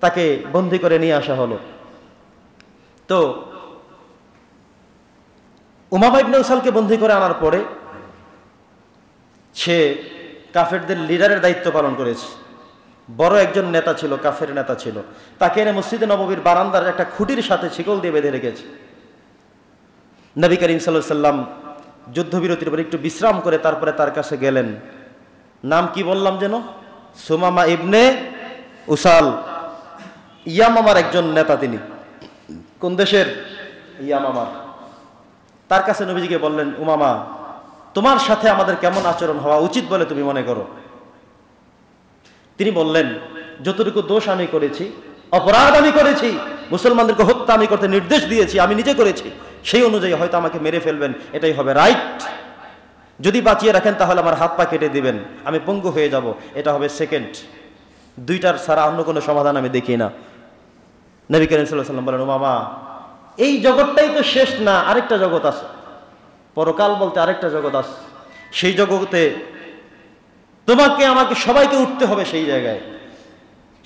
তাকে বন্দী করে নিয়ে আসা হলো। তো উমামা ইবনে উসালকে বন্দী করে আনার পরে সে কাফেরদের লিডারের দায়িত্ব পালন করেছে। বড় একজন নেতা ছিল, কাফের নেতা ছিল। তাকে এনে মসজিদে নববীর বারান্দার একটা খুঁটির সাথে শিকল দিয়ে বেঁধে রেখেছে। নবী করিম সাল্লাল্লাহু আলাইহি ওয়াসাল্লাম যুদ্ধবিরতির পর একটু বিশ্রাম করে তারপরে তার কাছে গেলেন। নাম কি বললাম যেন? সুমামা ইবনে উসাল, ইয়ামামার একজন নেতা। তিনি কোন দেশের? ইয়ামামার। তার কাছে নবীজিকে বললেন, উমামা, তোমার সাথে আমাদের কেমন আচরণ হওয়া উচিত বলে তুমি মনে করো? তিনি বললেন, যতটুকু দোষ আমি করেছি, অপরাধ আমি করেছি, মুসলমানদেরকে হত্যা আমি করতে নির্দেশ দিয়েছি, আমি নিজে করেছি, সেই অনুযায়ী হয়তো আমাকে মেরে ফেলবেন, এটাই হবে রাইট। যদি বাঁচিয়ে রাখেন তাহলে আমার হাত পা কেটে দিবেন, আমি পঙ্গু হয়ে যাব, এটা হবে সেকেন্ড। দুইটার ছাড়া অন্য কোনো সমাধান আমি দেখি না। নবী করিম সাল্লাল্লাহু আলাইহি ওয়াসাল্লাম বলেন, উমামা, এই জগৎটাই তো শেষ না, আরেকটা জগৎ আছে। পরকাল বলতে আরেকটা জগৎ আছে। সেই জগতে তোমাকে আমাকে সবাইকে উঠতে হবে সেই জায়গায়।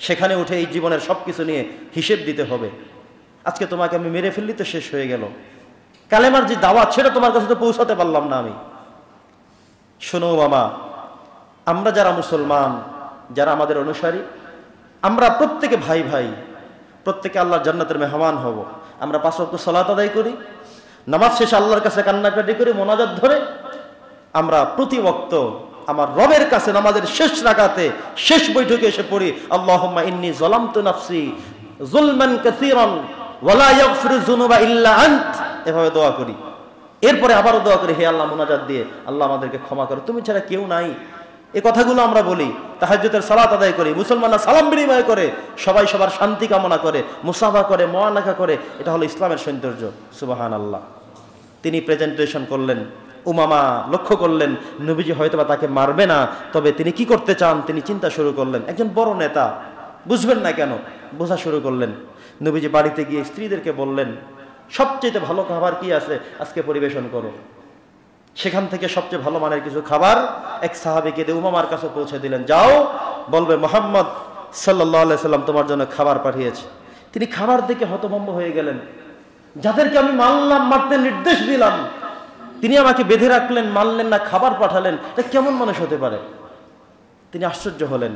সেখানে উঠে এই জীবনের সবকিছু নিয়ে হিসেব দিতে হবে। আজকে তোমাকে আমি মেরে ফেললি তো শেষ হয়ে গেল। কালেমার যে দাওয়াত সেটা তোমার কাছে তো পৌঁছাতে পারলাম না আমি। শোনো মামা, আমরা যারা মুসলমান, যারা আমাদের অনুসারী, আমরা প্রত্যেকে ভাই ভাই, প্রত্যেকে আল্লাহর জান্নাতের মেহমান হব। আমরা 5 ওয়াক্ত সালাত আদায় করি, নামাজ শেষে আল্লাহর কাছে কান্নাকাটি করি, মোনাজাত ধরে আমরা প্রতি ওয়াক্ত আমার রবের কাছে নামাজের শেষ রাকাতে, শেষ বৈঠকে এসে পড়ি, আল্লাহুম্মা ইন্নী যালামতু নাফসি যুলমান কাসীরান ওয়া লা ইয়াগফিরু যুনুবা ইল্লা আনত, এভাবে দোয়া করি। এরপরে আবারও দোয়া করি, হে আল্লাহ, মোনাজাত দিয়ে, আল্লাহ আমাদেরকে ক্ষমা করো, তুমি ছাড়া কেউ নাই। এই কথাগুলো আমরা বলি। তাহাজ্জুদের সালাত আদায় করি, মুসলমানরা সালাম বিনিময় করে, সবাই সবার শান্তি কামনা করে, মুসাফা করে, মুআনাকা করে। এটা হলো ইসলামের সৌন্দর্য। সুবহানাল্লাহ। তিনি প্রেজেন্টেশন করলেন। উমামা লক্ষ্য করলেন নবীজি হয়তোবা তাকে মারবে না, তবে তিনি কি করতে চান তিনি চিন্তা শুরু করলেন। একজন বড় নেতা, বুঝবেন না কেন, বোঝা শুরু করলেন। নবীজি বাড়িতে গিয়ে স্ত্রীদেরকে বললেন, সবচেয়ে ভালো খাবার কি আছে আজকে পরিবেশন করো। সেখান থেকে সবচেয়ে ভালো মানের কিছু খাবার এক সাহাবীকে দিয়ে উমামার কাছে পৌঁছে দিলেন, যাও বলবে মুহাম্মদ সাল্লাল্লাহু আলাইহি সাল্লাম তোমার জন্য খাবার পাঠিয়েছে। তিনি খাবার দেখে হতভম্ব হয়ে গেলেন। যাদেরকে আমি মারলাম, মারতে নির্দেশ দিলাম, তিনি আমাকে বেঁধে রাখলেন, মারলেন না, খাবার পাঠালেন, এটা কেমন মানুষ হতে পারে? তিনি আশ্চর্য হলেন।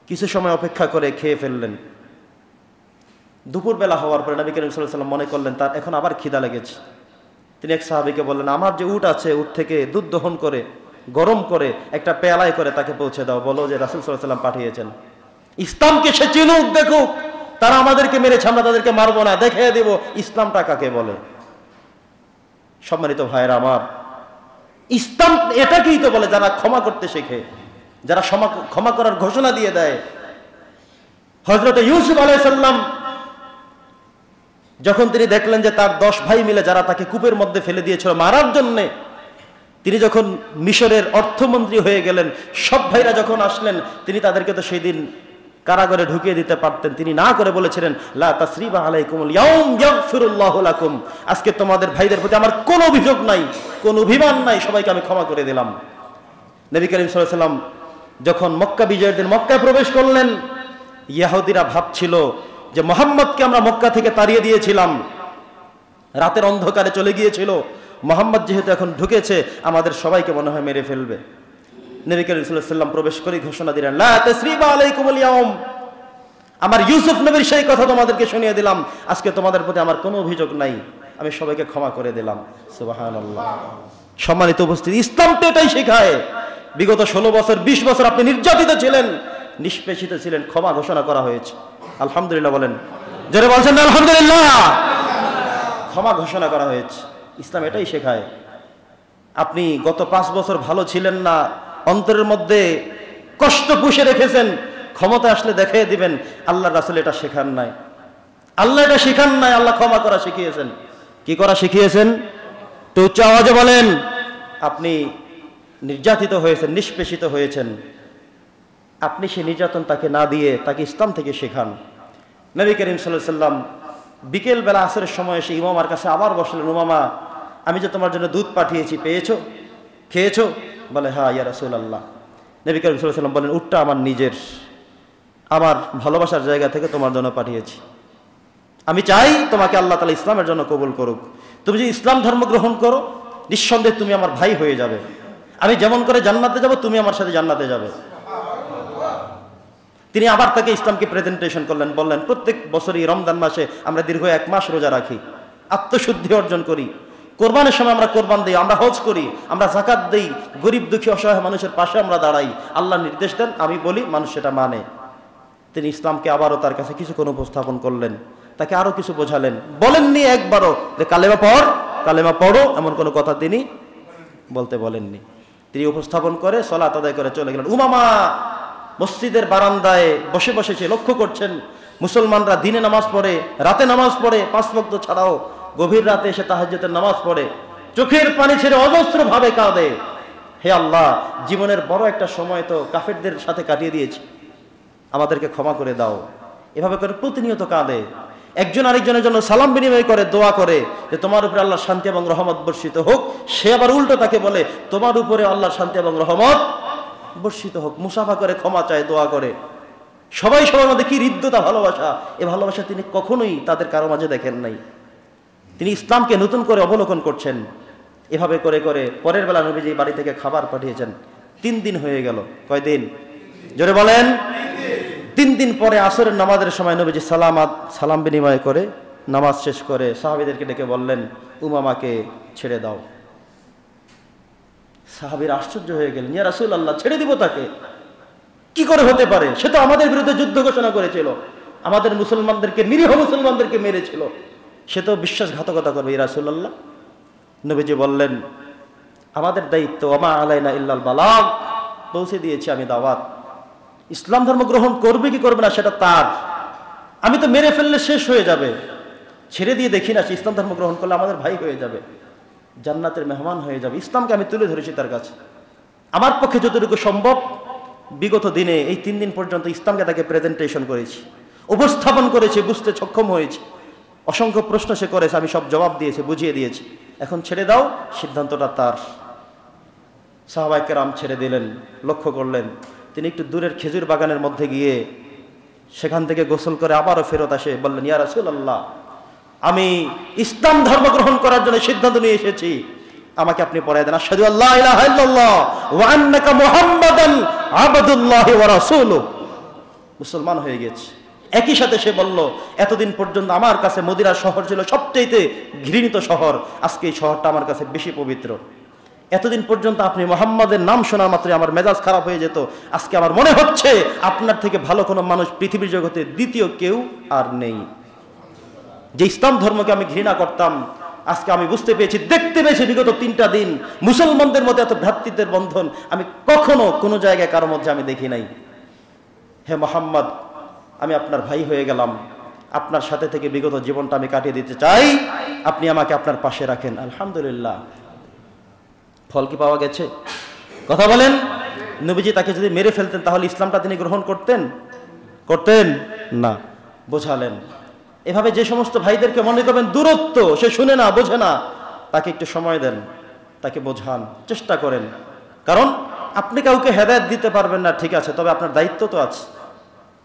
কিছু সময় অপেক্ষা করে খেয়ে ফেললেন। দুপুরবেলা হওয়ার পরে নবী করিম সাল্লাল্লাহু আলাইহি ওয়াসাল্লাম মনে করলেন তার এখন আবার খিদা লেগেছে। তিনি এক সাহাবীকে বললেন, আমার যে উট আছে, উট থেকে দুধ দহন করে গরম করে একটা পেয়ালায় করে তাকে পৌঁছে দাও, বলো যে রাসূল সাল্লাল্লাহু আলাইহি ওয়াসাল্লাম পাঠিয়েছেন। ইসলামকে সে চিনুক, দেখুক। তারা আমাদেরকে মেরেছে, আমরা তাদেরকে মারবো না, দেখিয়ে দেব ইসলামটা কাকে বলে। সম্মানিত ভাইয়েরা আমার, ইসলাম এটাকেই তো বলে যারা ক্ষমা করতে শেখে, যারা ক্ষমা করার ঘোষণা দিয়ে দেয়। হযরত ইউসুফ আলাইহিস সালাম যখন তিনি দেখলেন যে তার 10 ভাই মিলে যারা তাকে কূপের মধ্যে ফেলে দিয়েছিল মারার জন্য, তিনি যখন মিশরের অর্থমন্ত্রী হয়ে গেলেন, সব ভাইরা যখন আসলেন, তিনি তাদেরকে তো সেই দিন কারাগারে ঢুকিয়ে দিতে পারতেন। তিনি না করে বলেছিলেন, লা তাসরিবা আলাইকুমুল ইয়াউম ইয়াগফিরুল্লাহু লাকুম, আজকে তোমাদের ভাইদের প্রতি আমার কোনো অভিযোগ নাই, কোনো অভিমান নাই, সবাইকে আমি ক্ষমা করে দিলাম। নবী করিম সাল্লাল্লাহু আলাইহি ওয়াসাল্লাম যখন মক্কা বিজয়ের দিন মক্কায় প্রবেশ করলেন, ইহুদিরা ভাবছিল যে মুহাম্মদকে আমরা মক্কা থেকে তাড়িয়ে দিয়েছিলাম, রাতের অন্ধকারে চলে গিয়েছিল, মুহাম্মদ যেহেতু এখন ঢুকেছে আমাদের সবাইকে মনে হয় মেরে ফেলবে। নবী করিম সাল্লাল্লাহু আলাইহি ওয়াসাল্লাম প্রবেশ করে ঘোষণা দিলেন, লা তাসরিবা আলাইকুমুল ইয়াউম, আমার ইউসুফ নবীর সেই কথা তোমাদেরকে শুনিয়ে দিলাম, আজকে তোমাদের প্রতি আমার কোনো অভিযোগ নাই, আমি সবাইকে ক্ষমা করে দিলাম। সুবহানাল্লাহ। সম্মানিত উপস্থিতি, ইসলাম তো এটাই শেখায়। বিগত 16 বছর 20 বছর আপনি নির্যাতিত ছিলেন, নিষ্পেষিত ছিলেন, ক্ষমা ঘোষণা করা হয়েছে। আলহামদুলিল্লাহ বলেন, যারা বলছেন আলহামদুলিল্লাহ। ক্ষমা ঘোষণা করা হয়েছে, ইসলাম এটাই শেখায়। আপনি গত 5 বছর ভালো ছিলেন না, অন্তরের মধ্যে কষ্ট পুষে রেখেছেন, ক্ষমতা আসলে দেখিয়ে দিবেন। আল্লাহ রাসূল এটা শেখান নাই, আল্লাহ এটা শেখান নাই। আল্লাহ ক্ষমা করা শিখিয়েছেন। কি করা শিখিয়েছেন? তো উচ্চ আওয়াজে বলেন। আপনি নির্যাতিত হয়েছেন, নিষ্পেষিত হয়েছেন, আপনি সেই নির্যাতন তাকে না দিয়ে তাকে ইসলাম থেকে শেখান। নবী করিম সাল্লাল্লাহু আলাইহি ওয়াসাল্লাম বিকেল বেলা আসরের সময় এসে ইমামার কাছে আবার বসলেন। উমামা, আমি যে তোমার জন্য দুধ পাঠিয়েছি, পেয়েছো, খেয়েছো? বলে, হ্যাঁ ইয়া রাসূলুল্লাহ। নবী করিম সাল্লাল্লাহু আলাইহি ওয়াসাল্লাম বলেন, উটটা আমার নিজের, আমার ভালোবাসার জায়গা থেকে তোমার জন্য পাঠিয়েছি। আমি চাই তোমাকে আল্লাহ তাআলা ইসলামের জন্য কবুল করুক। তুমি যদি ইসলাম ধর্ম গ্রহণ করো, নিঃসন্দেহে তুমি আমার ভাই হয়ে যাবে। আমি যেমন করে জান্নাতে যাব, তুমি আমার সাথে জান্নাতে যাবে। তিনি আবার তাকে ইসলামকে প্রেজেন্টেশন করলেন, বললেন, প্রত্যেক বছরই রমজান মাসে আমরা দীর্ঘ 1 মাস রোজা রাখি, আত্মশুদ্ধি অর্জন করি, কোরবানের সময় আমরা কোরবান দিই, আমরা হজ করি, আমরা যাকাত দেই, গরিব দুঃখী অসহায় মানুষের পাশে আমরা দাঁড়াই। আল্লাহ নির্দেশ দেন, আমি বলি, মানুষ সেটা মানে। তিনি ইসলামকে আবারও তার কাছে কিছুক্ষণ উপস্থাপন করলেন, তাকে আরো কিছু বোঝালেন। বলেননি একবারও যে কালেমা পড়, কালেমা পড়ো, এমন কোনো কথা তিনি বলতে বলেননি। তিনি উপস্থাপন করে সালাত আদায় করে চলে গেলেন। উমামা মসজিদের বারান্দায় বসে বসে সে লক্ষ্য করছেন মুসলমানরা দিনে নামাজ পড়ে, রাতে নামাজ পড়ে, 5 ওয়াক্ত ছাড়াও গভীর রাতে এসে তাহাজ্জুদের নামাজ পড়ে, চোখের পানি ছেড়ে অজস্র ভাবে কাঁদে। হে আল্লাহ, জীবনের বড় একটা সময় তো কাফেরদের সাথে কাটিয়ে দিয়েছি, আমাদেরকে ক্ষমা করে দাও। এভাবে করে প্রতিনিয়ত কাঁদে। একজন আরেকজনের জন্য সালাম বিনিময় করে, দোয়া করে যে তোমার উপরে আল্লাহর শান্তি এবং রহমত বর্ষিত হোক। সে আবার উল্টো তাকে বলে, তোমার উপরে আল্লাহর শান্তি এবং রহমত বর্ষিত হোক। মুসাফা করে, ক্ষমা চায়, দোয়া করে। সবাই সবার মধ্যে কি হৃদ্যতা, ভালোবাসা! এ ভালোবাসা তিনি কখনোই তাদের কারো মাঝে দেখেন নাই। তিনি ইসলামকে নতুন করে অবলোকন করছেন। এভাবে করে করে পরের বেলা নবীজি বাড়ি থেকে খাবার পাঠিয়েছেন। 3 দিন হয়ে গেল। কয়দিন? জোরে বলেন। 3 দিন পরে আসরের নামাজের সময় নবীজি সালাম বিনিময় করে নামাজ শেষ করে সাহাবীদেরকে ডেকে বললেন, উমামাকে ছেড়ে দাও। সাহাবীরা আশ্চর্য হয়ে গেলেন, ইয়া রাসূলুল্লাহ, ছেড়ে দিব তাকে? কি করে হতে পারে? সে তো আমাদের বিরুদ্ধে যুদ্ধ ঘোষণা করেছিল, আমাদের মুসলমানদেরকে, নিরীহ মুসলমানদেরকে মেরেছিল, সে তো বিশ্বাসঘাতকতা করবে। ইয়া রাসূলুল্লাহ, নবীজি বললেন, আমাদের দায়িত্ব, ওমা আলাইনা ইল্লাল বালাগ, পৌঁছে দিয়েছি আমি দাওয়াত। ইসলাম ধর্ম গ্রহণ করবে কি করবে না সেটা তার। আমি তো মেরে ফেললে শেষ হয়ে যাবে, ছেড়ে দিয়ে দেখি না, সে ইসলাম ধর্ম গ্রহণ করলে আমাদের ভাই হয়ে যাবে, জান্নাতের মেহমান হয়ে যাবে। ইসলামকে আমি তুলে ধরেছি তার কাছে, আমার পক্ষে যতটুকু সম্ভব। বিগত দিনে এই 3 দিন পর্যন্ত ইসলামকে তাকে প্রেজেন্টেশন করেছি, উপস্থাপন করেছি, বুঝতে সক্ষম হয়েছি। অসংখ্য প্রশ্ন সে করেছে, আমি সব জবাব দিয়েছি, বুঝিয়ে দিয়েছি। এখন ছেড়ে দাও, সিদ্ধান্তটা তার। সাহাবায়ে কেরাম ছেড়ে দিলেন। লক্ষ্য করলেন তিনি একটু দূরের খেজুর বাগানের মধ্যে গিয়ে সেখান থেকে গোসল করে আবারও ফেরত আসে, বললেন, ইয়া রাসূলুল্লাহ, আমি ইসলাম ধর্ম গ্রহণ করার জন্য সিদ্ধান্ত নিয়ে এসেছি, আমাকে আপনি পড়ায় দেন, আশহাদু আল্লা ইলাহা ইল্লাল্লাহ ওয়া আন্নাকা মুহাম্মাদান আবদুল্লাহি ওয়া রাসূলুহু। মুসলমান হয়ে গেছে। একই সাথে সে বলল, এতদিন পর্যন্ত আমার কাছে মদিনা শহর ছিল সবচেয়ে ঘৃণিত শহর, আজকে এই শহরটা আমার কাছে বেশি পবিত্র। এতদিন পর্যন্ত আপনি মুহাম্মাদের নাম শোনা মাত্রই আমার মেজাজ খারাপ হয়ে যেত, আজকে আমার মনে হচ্ছে আপনার থেকে ভালো কোনো মানুষ পৃথিবীর জগতে দ্বিতীয় কেউ আর নেই। যে ইসলাম ধর্মকে আমি ঘৃণা করতাম, আজকে আমি বুঝতে পেরেছি, দেখতে পেয়েছি বিগত 3টা দিন মুসলমানদের মধ্যে এত ভ্রাতৃত্বের বন্ধন আমি কখনো কোনো জায়গায় কারোর মধ্যে আমি দেখি নাই। হে মুহাম্মদ, আমি আপনার ভাই হয়ে গেলাম, আপনার সাথে থেকে বিগত জীবনটা আমি কাটিয়ে দিতে চাই, আপনি আমাকে আপনার পাশে রাখেন। আলহামদুলিল্লাহ, ফল কি পাওয়া গেছে? কথা বলেন। নবীজি তাকে যদি মেরে ফেলতেন তাহলে ইসলামটা তিনি গ্রহণ করতেন না। বোঝালেন। এভাবে যে সমস্ত ভাইদেরকে মনে করবেন দূরত্ব, সে শুনে না, বোঝে না, তাকে একটু সময় দেন, তাকে বোঝান, চেষ্টা করেন। কারণ আপনি কাউকে হেদায়েত দিতে পারবেন না, ঠিক আছে, তবে আপনার দায়িত্ব তো আছে।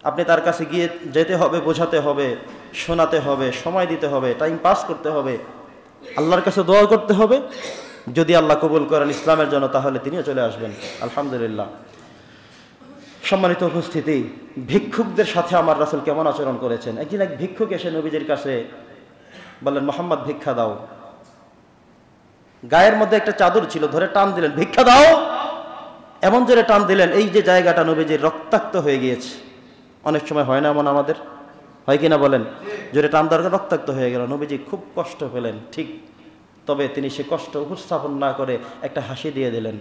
আপনি তার কাছে গিয়ে যেতে হবে, বোঝাতে হবে, শোনাতে হবে, সময় দিতে হবে, টাইম পাস করতে হবে, আল্লাহর কাছে দোয়া করতে হবে। যদি আল্লাহ কবুল করেন ইসলামের জন্য, তাহলে তিনিও চলে আসবেন। আলহামদুলিল্লাহ। সম্মানিত উপস্থিতি, ভিক্ষুকদের সাথে আমার রাসূল কেমন আচরণ করেছেন। একদিন এক ভিক্ষুক এসে নবীজির কাছে বললেন, মুহাম্মদ ভিক্ষা দাও। গায়ের মধ্যে একটা চাদর ছিল, ধরে টান দিলেন, ভিক্ষা দাও। এমন জোরে টান দিলেন, এই যে জায়গাটা নবীজির রক্তাক্ত হয়ে গিয়েছে। অনেক সময় হয় না এমন, আমাদের হয় কিনা বলেন? জোরে টান দেওয়ার রক্তাক্ত হয়ে গেল, নবীজি খুব কষ্ট পেলেন। ঠিক তবে তিনি সে কষ্ট উপস্থাপন না করে একটা হাসি দিয়ে দিলেন।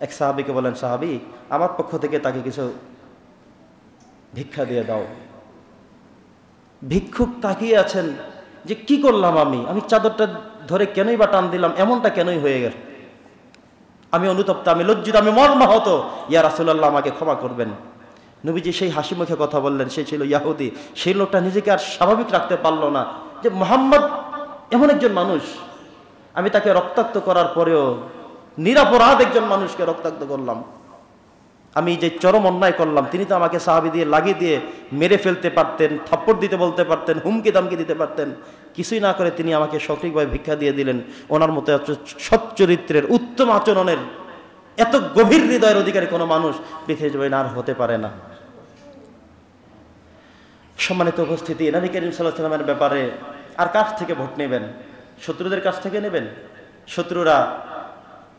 এক সাহাবীকে বলেন, সাহাবী, আমার পক্ষ থেকে তাকে কিছু ভিক্ষা দিয়ে দাও। ভিক্ষুক তাকিয়ে আছেন যে কি করলাম আমি চাদরটা ধরে কেনই বা টান দিলাম, এমনটা কেনই হয়ে গেল, আমি অনুতপ্ত, আমি লজ্জিত, আমি মর্মাহত, ইয়া রাসূলুল্লাহ আমাকে ক্ষমা করবেন। নবীজি সেই হাসি মুখে কথা বললেন। সে ছিল ইয়াহুদি। সেই লোকটা নিজেকে আর স্বাভাবিক রাখতে পারল না যে মুহাম্মদ এমন একজন মানুষ, আমি তাকে রক্তাক্ত করার পরেও নিরপরাধ একজন মানুষকে রক্তাক্ত করলাম, আমি যে চরম অন্যায় করলাম, তিনি তো আমাকে সাহাবী দিয়ে লাগিয়ে দিয়ে মেরে ফেলতে পারতেন, থাপ্পড় দিতে বলতে পারতেন, হুমকি দামকি দিতে পারতেন, কিছুই না করে তিনি আমাকে সঠিকভাবে ভিক্ষা দিয়ে দিলেন। ওনার মতো এত সৎ চরিত্রের, উত্তম আচরণের, এত গভীর হৃদয়ের অধিকারী কোনো মানুষ পৃথিবীতে আর হতে পারে না। সম্মানিত উপস্থিতি, নবী করিম সাল্লাল্লাহু আলাইহি ওয়াসাল্লামের ব্যাপারে আর কাছ থেকে ভোট নেবেন? শত্রুদের কাছ থেকে নেবেন? শত্রুরা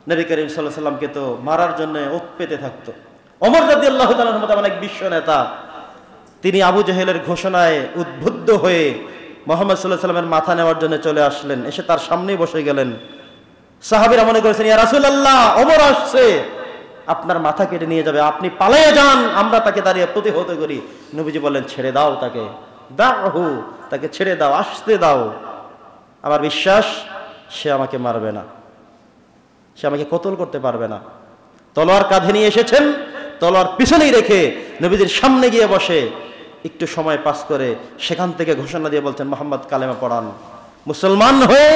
নবী করিম সাল্লাল্লাহু আলাইহি ওয়াসাল্লামকে তো মারার জন্য ওত পেতে থাকতো। ওমর রাদিয়াল্লাহু তাআলা আনহু এমন এক বিশ্ব নেতা, তিনি আবু জেহেলের ঘোষণায় উদ্বুদ্ধ হয়ে মুহাম্মদ সাল্লাল্লাহু আলাইহি ওয়াসাল্লামের মাথা নেওয়ার জন্য চলে আসলেন, এসে তার সামনেই বসে গেলেন। সাহাবীরা মনে করেছেন, ইয়া রাসূলুল্লাহ, ওমর আসছে, আপনার মাথা কেটে নিয়ে যাবে, আপনি পালিয়ে যান, আমরা তাকে দাঁড়িয়ে প্রতিহত করি। নবীজি বললেন, ছেড়ে দাও তাকে, দাহু, তাকে ছেড়ে দাও, আসতে দাও। আমার বিশ্বাস সে আমাকে মারবে না, সে আমাকে কতল করতে পারবে না। তলোয়ার কাঁধে নিয়ে এসেছেন, তলোয়ার পিছনেই রেখে নবীজির সামনে গিয়ে বসে একটু সময় পাস করে সেখান থেকে ঘোষণা দিয়ে বলছেন, মুহাম্মদ কালেমা পড়ান। মুসলমান হয়ে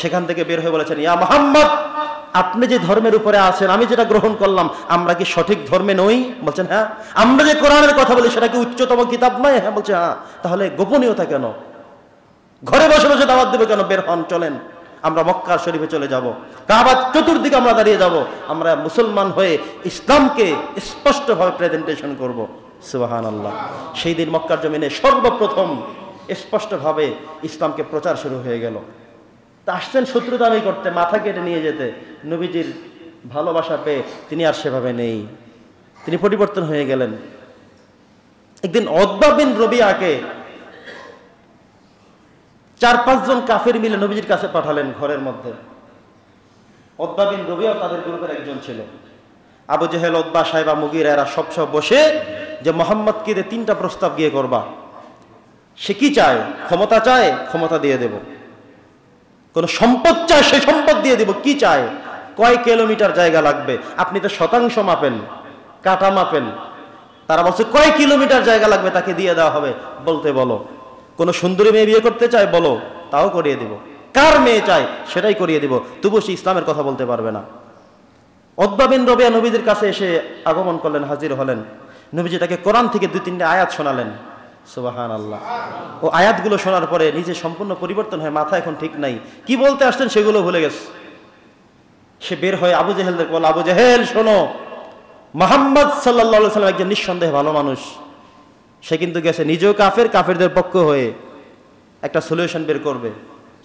সেখান থেকে বের হয়ে বলেছেন, ইয়া মুহাম্মদ, আপনি যে ধর্মের উপরে আছেন, আমি যেটা গ্রহণ করলাম, আমরা কি সঠিক ধর্মে নই? বলছেন হ্যাঁ। আমরা যে কোরআনের কথা বলি, সেটা কি উচ্চতম কিতাব নয়? হ্যাঁ। বলছে হ্যাঁ। তাহলে গোপনীয়তা কেন? ঘরে বসে বসে দাওয়াত দেবে কেন? বের হন, চলেন, আমরা মক্কা শরীফে চলে যাব, কাবার চতুর্দিকে আমরা দাঁড়িয়ে যাব, আমরা মুসলমান হয়ে ইসলামকে স্পষ্টভাবে প্রেজেন্টেশন করব। সুবহানাল্লাহ। সেই দিন মক্কার জমিনে সর্বপ্রথম স্পষ্টভাবে ইসলামকে প্রচার শুরু হয়ে গেল। তা আসছেন শত্রুতামি করতে, মাথা কেটে নিয়ে যেতে। নবীজির ভালোবাসা পেয়ে তিনি আর সেভাবে নেই, তিনি পরিবর্তন হয়ে গেলেন। একদিন উতবা বিন রবিআকে 4-5 জন কাফের মিলে নবীজির কাছে পাঠালেন ঘরের মধ্যে। উতবা বিন রবিআ তাদের গ্রুপের একজন ছিল। আবু জেহেল, উতবা, সাইবা, মুগীরা এরা সব বসে যে মোহাম্মদকে 3টা প্রস্তাব গিয়ে করবা। সে কি চায়? ক্ষমতা চায়, ক্ষমতা দিয়ে দেব। কোন সম্পদ চায়, সে সম্পদ দিয়ে দেব। কি চায়? কয় কিলোমিটার জায়গা লাগবে? আপনি তো শতাংশ মাপেন, কাটা মাপেন। তারা বলছে কয় কিলোমিটার জায়গা লাগবে তাকে দিয়ে দেওয়া হবে, বলতে বলো। কোন সুন্দরী মেয়ে বিয়ে করতে চায়, বলো, তাও করিয়ে দিব। কার মেয়ে চায় সেটাই করিয়ে দিব, তবু সে ইসলামের কথা বলতে পারবে না। উতবা বিন রবিআ নবীদের কাছে এসে আগমন করলেন, হাজির হলেন। নবীজি তাকে কোরআন থেকে 2-3টা আয়াত শোনালেন। সুবহানাল্লাহ। ও আয়াতগুলো শোনার পরে নিজে সম্পূর্ণ পরিবর্তন হয়, মাথা এখন ঠিক নাই, কি বলতে আসছেন সেগুলো ভুলে গেছে। সে বের হয়ে আবু জেহেলদের বলল, আবু জেহেল শোনো, মুহাম্মদ সাল্লাল্লাহু আলাইহি ওয়াসাল্লাম একজন নিঃসন্দেহে ভালো মানুষ। সে কিন্তু গেছে নিজেও কাফের, কাফেরদের পক্ষ হয়ে একটা সলিউশন বের করবে।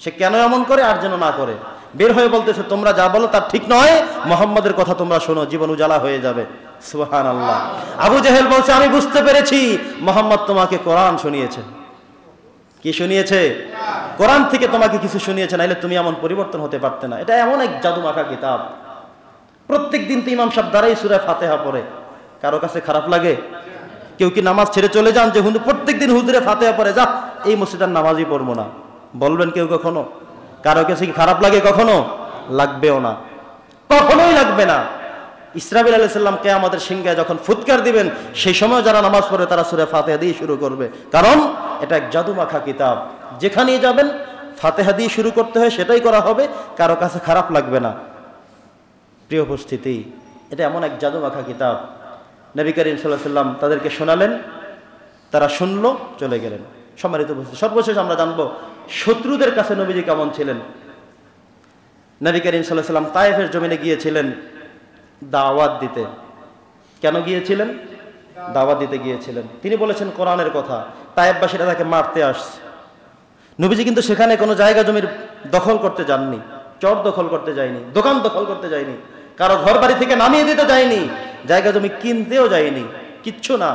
সে কেন এমন করে আর যেন না করে। বের হয়ে বলতেছে, তোমরা যা বলো তার ঠিক নয়, মুহাম্মাদের কথা তোমরা শোনো, জীবন উজালা হয়ে যাবে। সুবহানাল্লাহ। আবু জেহেল বলছে, আমি বুঝতে পেরেছি মুহাম্মদ তোমাকে কোরআন শুনিয়েছেন। কি শুনিয়েছে? কোরআন থেকে তোমাকে কিছু শুনিয়েছে, নাইলে তুমি এমন পরিবর্তন হতে পারতে না। এটা এমন এক জাদু মাখা কিতাব। প্রত্যেক দিন তো ইমাম সাহেব দাঁড়াই সূরা ফাতিহা পড়ে। কারো কাছে খারাপ লাগে? কেউ কি নামাজ ছেড়ে চলে যান যে প্রত্যেক দিন হুজুরে ফাতিহা পড়ে, যা এই মসজিদের নামাজই পড়বো না, বলবেন কেউ কখনো? কারো কাছে কি খারাপ লাগে? কখনো লাগবেও না, কখনোই লাগবে না। ইসরাফিল আলাইহিস সালাম কিয়ামতের সিংহায় যখন ফুৎকার দিবেন, সেই সময় যারা নামাজ পড়ে তারা সূরা ফাতিহা দিয়ে শুরু করবে, কারণ এটা এক জাদু মাখা কিতাব। যেখানেই যাবেন ফাতিহা দিয়ে শুরু করতে হয়, সেটাই করা হবে, কারো কাছে খারাপ লাগবে না। প্রিয় উপস্থিতি, এটা এমন এক জাদু মাখা কিতাব। নবী করিম সাল্লাল্লাহু আলাইহি ওয়াসাল্লাম তাদেরকে শোনালেন, তারা শুনলো, চলে গেলেন। সম্মানিত উপস্থিতি, সর্বশেষ আমরা জানবো শত্রুদের কাছে নবীজি কেমন ছিলেন। নবী করিম সাল্লাল্লাহু আলাইহি ওয়াসাল্লাম তায়েফের জমিনে গিয়েছিলেন দাওয়াত দিতে। কেন গিয়েছিলেন? দাওয়াত দিতে গিয়েছিলেন। তিনি বলেছেন কোরআনের কথা। তায়েফবাসীরা তাকে মারতে আসছে। নবীজি কিন্তু সেখানে কোনো জায়গা জমির দখল করতে যাননি, চর দখল করতে যায়নি, দোকান দখল করতে যায়নি, কারো ঘর বাড়ি থেকে নামিয়ে দিতে যায়নি, জায়গা জমি কিনতেও যায়নি, কিচ্ছু না।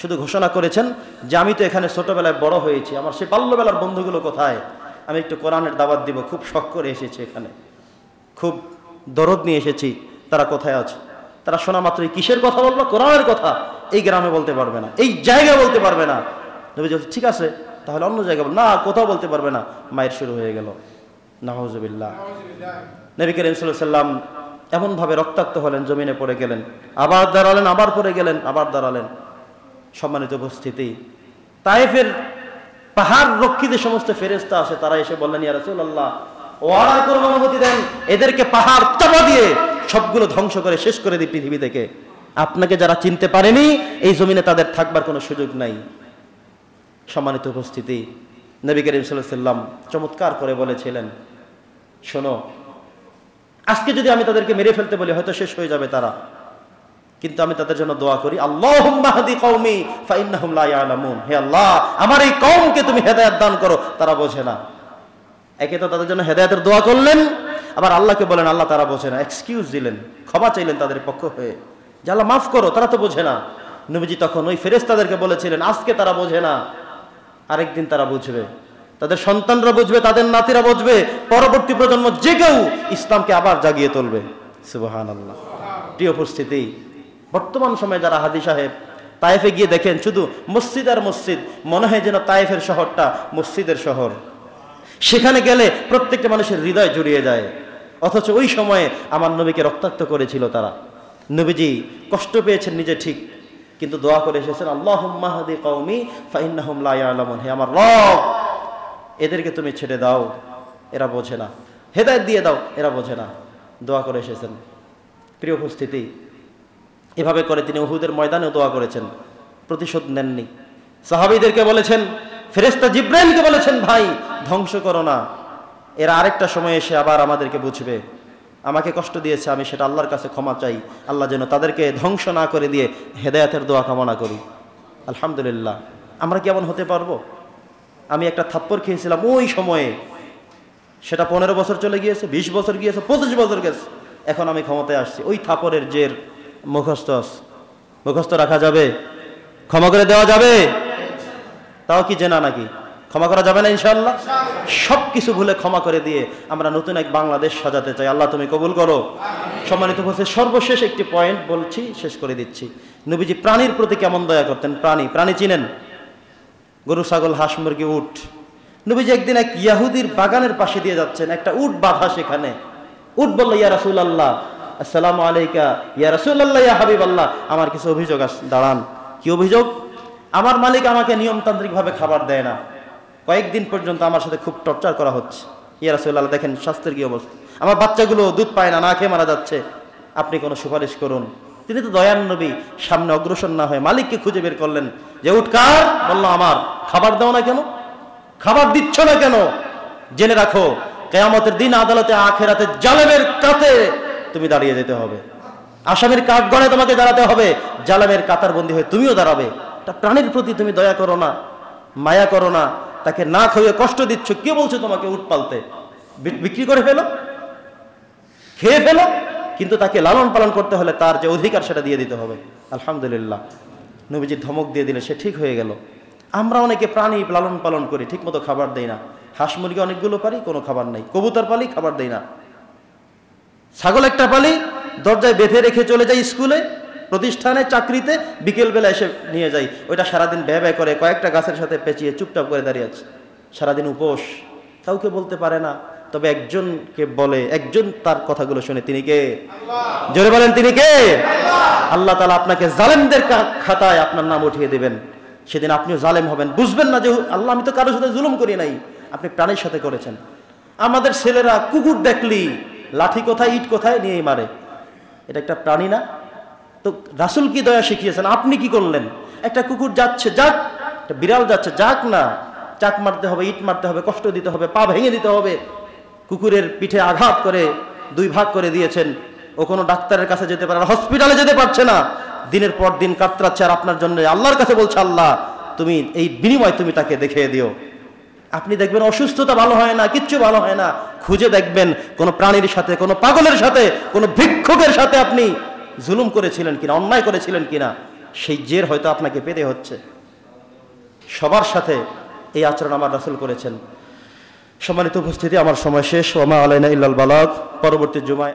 শুধু ঘোষণা করেছেন যে আমি তো এখানে ছোটবেলায় বড় হয়েছি, আমার সে বাল্যবেলার বন্ধুগুলো কোথায়? আমি একটু কোরআনের দাওয়াত দিব, খুব শখ করে এসেছি এখানে, খুব দরদ নিয়ে এসেছি। তারা কোথায় আছে? তারা শোনা মাত্রই কিসের কথা বললো? কোরআনের কথা। এই গ্রামে বলতে পারবে না, এই জায়গায় বলতে পারবে না। নবীজি বলছে ঠিক আছে তাহলে অন্য জায়গায় বল। না, কোথাও বলতে পারবে না। মায়ের শুরু হয়ে গেল। নাউজুবিল্লাহ। নবী করিম সাল্লাল্লাহু আলাইহি ওয়াসাল্লাম এমনভাবে রক্তাক্ত হলেন, জমিনে পড়ে গেলেন, আবার দাঁড়ালেন, আবার পড়ে গেলেন, আবার দাঁড়ালেন। সম্মানিত উপস্থিতি, তায়েফের পাহাড় রক্ষী যে সমস্ত ফেরেশতা আছে তারা এসে বললেন, ইয়া রাসূলুল্লাহ, অর্ডার করুন, অনুমতি দেন, এদেরকে পাহাড় চাপা দিয়ে সবগুলো ধ্বংস করে শেষ করে দিই পৃথিবী থেকে। আপনাকে যারা চিনতে পারেনি এই জমিনে তাদের থাকবার কোনো সুযোগ নাই। সম্মানিত উপস্থিতি, নবী করিম সাল্লাল্লাহু আলাইহি ওয়াসাল্লাম চমৎকার করে বলেছিলেন, শোনো, আজকে যদি আমি তাদেরকে মেরে ফেলতে বলি হয়তো শেষ হয়ে যাবে তারা, কিন্তু আমি তাদের জন্য দোয়া করি, আল্লাহুম্মা হাদি কওমি ফাইন্নাহুম লা ইয়ালামুন। হে আল্লাহ, আমার এই কওমকে তুমি হেদায়েত দান করো, তারা বোঝে না। একে তো তাদের জন্য হেদায়েতের দোয়া করলেন, আবার আল্লাহকে বলেন আল্লাহ তারা বোঝে না, এক্সকিউজ দিলেন, ক্ষমা চাইলেন তাদের পক্ষ হয়ে, যে আল্লাহ মাফ করো, তারা তো বোঝে না। নবীজি তখন ওই ফেরেশতাদেরকে বলেছিলেন, আজকে তারা বোঝে না, আরেকদিন তারা বুঝবে, তাদের সন্তানরা বুঝবে, তাদের নাতিরা বুঝবে, পরবর্তী প্রজন্ম যে কেউ ইসলামকে আবার জাগিয়ে তুলবে। সুবহানাল্লাহ। প্রিয় উপস্থিতি, বর্তমান সময়ে যারা হাজী সাহেব তায়েফে গিয়ে দেখেন শুধু মসজিদ আর মসজিদ, মনে হয় যেন তায়েফের শহরটা মসজিদের শহর। সেখানে গেলে প্রত্যেকটা মানুষের হৃদয় জুড়িয়ে যায়। অথচ ওই সময়ে আমার নবীকে রক্তাক্ত করেছিল তারা। নবীজি কষ্ট পেয়েছেন নিজে ঠিক, কিন্তু দোয়া করে এসেছেন, আল্লাহুম্মা হাদি কওমি ফাইন্নাহুম লা ইয়ালামুন। হে আমার রব, এদেরকে তুমি ছেড়ে দাও, এরা বোঝে না, হেদায়েত দিয়ে দাও, এরা বোঝে না। দোয়া করে এসেছেন। প্রিয় উপস্থিতি, এভাবে করে তিনি উহুদের ময়দানেও দোয়া করেছেন, প্রতিশোধ নেননি। সাহাবীদেরকে বলেছেন, ফেরেশতা জিবরাইলকে বলেছেন, ভাই ধ্বংস করো না, এরা আরেকটা সময় এসে আবার আমাদেরকে বুঝবে, আমাকে কষ্ট দিয়েছে, আমি সেটা আল্লাহর কাছে ক্ষমা চাই, আল্লাহ যেন তাদেরকে ধ্বংস না করে দিয়ে হেদায়েতের দোয়া কামনা করি। আলহামদুলিল্লাহ, আমরা কি এমন হতে পারবো? আমি একটা থাপ্পড় খেয়েছিলাম ওই সময়ে, সেটা 15 বছর চলে গিয়েছে, 20 বছর গিয়েছে, 25 বছর গেছে, এখন আমি ক্ষমতায় আসছি। ওই থাপ্পড়ের জের মুখস্থ রাখা যাবে? ক্ষমা করে দেওয়া যাবে? তাও কি জেনা নাকি? ক্ষমা করা যাবে না ইনশাআল্লাহ? সব কিছু ভুলে ক্ষমা করে দিয়ে আমরা নতুন এক বাংলাদেশ সাজাতে চাই। আল্লাহ তুমি কবুল করো। সম্মানিত উপস্থিতি, সর্বশেষ একটি পয়েন্ট বলছি, শেষ করে দিচ্ছি। নবীজি প্রাণীর প্রতি কেমন দয়া করতেন। প্রাণী চিনেন? গরু, ছাগল, হাঁস, মুরগি, উট। নবীজি একদিন এক ইয়াহুদির বাগানের পাশে দিয়ে যাচ্ছেন, একটা উট বাঁধা সেখানে। উট বলল, ইয়া রাসূলুল্লাহ, আসসালামু আলাইকা ইয়া রাসূলুল্লাহ, ইয়া হাবিবাল্লাহ, আমার কিছু অভিযোগ আছে। দাঁড়ান, কি অভিযোগ? আমার মালিক আমাকে নিয়মতান্ত্রিকভাবে খাবার দেয় না, কয়েকদিন পর্যন্ত আমার সাথে খুব টর্চার করা হচ্ছে। ইয়া রাসূলুল্লাহ, দেখেন স্বাস্থ্যের কি অবস্থা, আমার বাচ্চাগুলো দুধ পায় না, না খেয়ে মারা যাচ্ছে, আপনি কোনো সুপারিশ করুন। তিনি তো দয়ার নবী, সামনে অগ্রসর না হয়ে মালিককে খুঁজে বের করলেন, যে উট কার? বলল আমার। খাবার দাও না কেন? খাবার দিচ্ছ না কেন? জেনে রাখো, কিয়ামতের দিন আদালতে আখিরাতে জালেমের কাতে তুমি দাঁড়িয়ে যেতে হবে, আসামির কাঠগড়ায় তোমাকে দাঁড়াতে হবে, জালেমের কাতারবন্দি হয়ে তুমিও দাঁড়াবে। তা প্রাণীর প্রতি তুমি দয়া করো না, মায়া করো না, তাকে না খাইয়ে কষ্ট দিচ্ছ। কে বলছে তোমাকে উট পালতে? বিক্রি করে ফেলো, খেয়ে ফেলো, কিন্তু তাকে লালন পালন করতে হলে তার যে অধিকার সেটা দিয়ে দিতে হবে। আলহামদুলিল্লাহ, নবীজি ধমক দিয়ে দিলে সে ঠিক হয়ে গেল। আমরা অনেকে প্রাণী লালন পালন করি, ঠিক মতো খাবার দেই না। হাঁস মুরগি অনেকগুলো পারি, কোনো খাবার নাই। কবুতর পালি, খাবার দেই না। ছাগল একটা পালি, দরজায় বেঁধে রেখে চলে যাই স্কুলে, প্রতিষ্ঠানে, চাকরিতে, বিকেলবেলা এসে নিয়ে যাই। ওইটা সারাদিন ব্যয় করে, কয়েকটা গাছের সাথে পেঁচিয়ে চুপচাপ করে দাঁড়িয়ে আছে, সারাদিন উপোস, কাউকে বলতে পারে না। তবে একজনকে বলে, একজন তার কথাগুলো শুনে, তিনি কে? জোরে বলেন, তিনি কে? আল্লাহ তাআলা আপনাকে জালেমদের খাতায় আপনার নাম উঠিয়ে দেবেন। সেদিন আপনিও জালেম হবেন, বুঝবেন না যে আল্লাহ আমি তো কারোর সাথে জুলুম করি নাই, আপনি প্রাণীর সাথে করেছেন। আমাদের ছেলেরা কুকুর দেখলি লাঠি কোথায়, ইট কোথায় নিয়ে মারে, এটা একটা প্রাণী না? তো রাসূল কি দয়া শিখিয়েছেন, আপনি কি করলেন? একটা কুকুর যাচ্ছে, যাক, একটা বিড়াল যাচ্ছে, যাক না, চাক মারতে হবে, ইট মারতে হবে, কষ্ট দিতে হবে, পা ভেঙে দিতে হবে। কুকুরের পিঠে আঘাত করে 2 ভাগ করে দিয়েছেন, ও কোনো ডাক্তারের কাছে যেতে পারে না, হসপিটালে যেতে পারছে না, দিনের পর দিন কাতরাচ্ছে, আর আপনার জন্য আল্লাহর কাছে বলছে, আল্লাহ তুমি এই বিনিময় তুমি তাকে দেখিয়ে দিও। আপনি দেখবেন অসুস্থতা ভালো হয় না, কিচ্ছু ভালো হয় না, খুঁজে দেখবেন কোনো প্রাণীর সাথে, কোনো পাগলের সাথে, কোনো ভিক্ষুকের সাথে আপনি জুলুম করেছিলেন কিনা, অন্যায় করেছিলেন কিনা, সেই জের হয়তো আপনাকে পেতে হচ্ছে। সবার সাথে এই আচরণ আমার রাসূল করেছেন। সম্মানিত উপস্থিতি, আমার সময় শেষ। ওমা আলাইনা ইল্লাল বালাগ। পরবর্তী জুমায়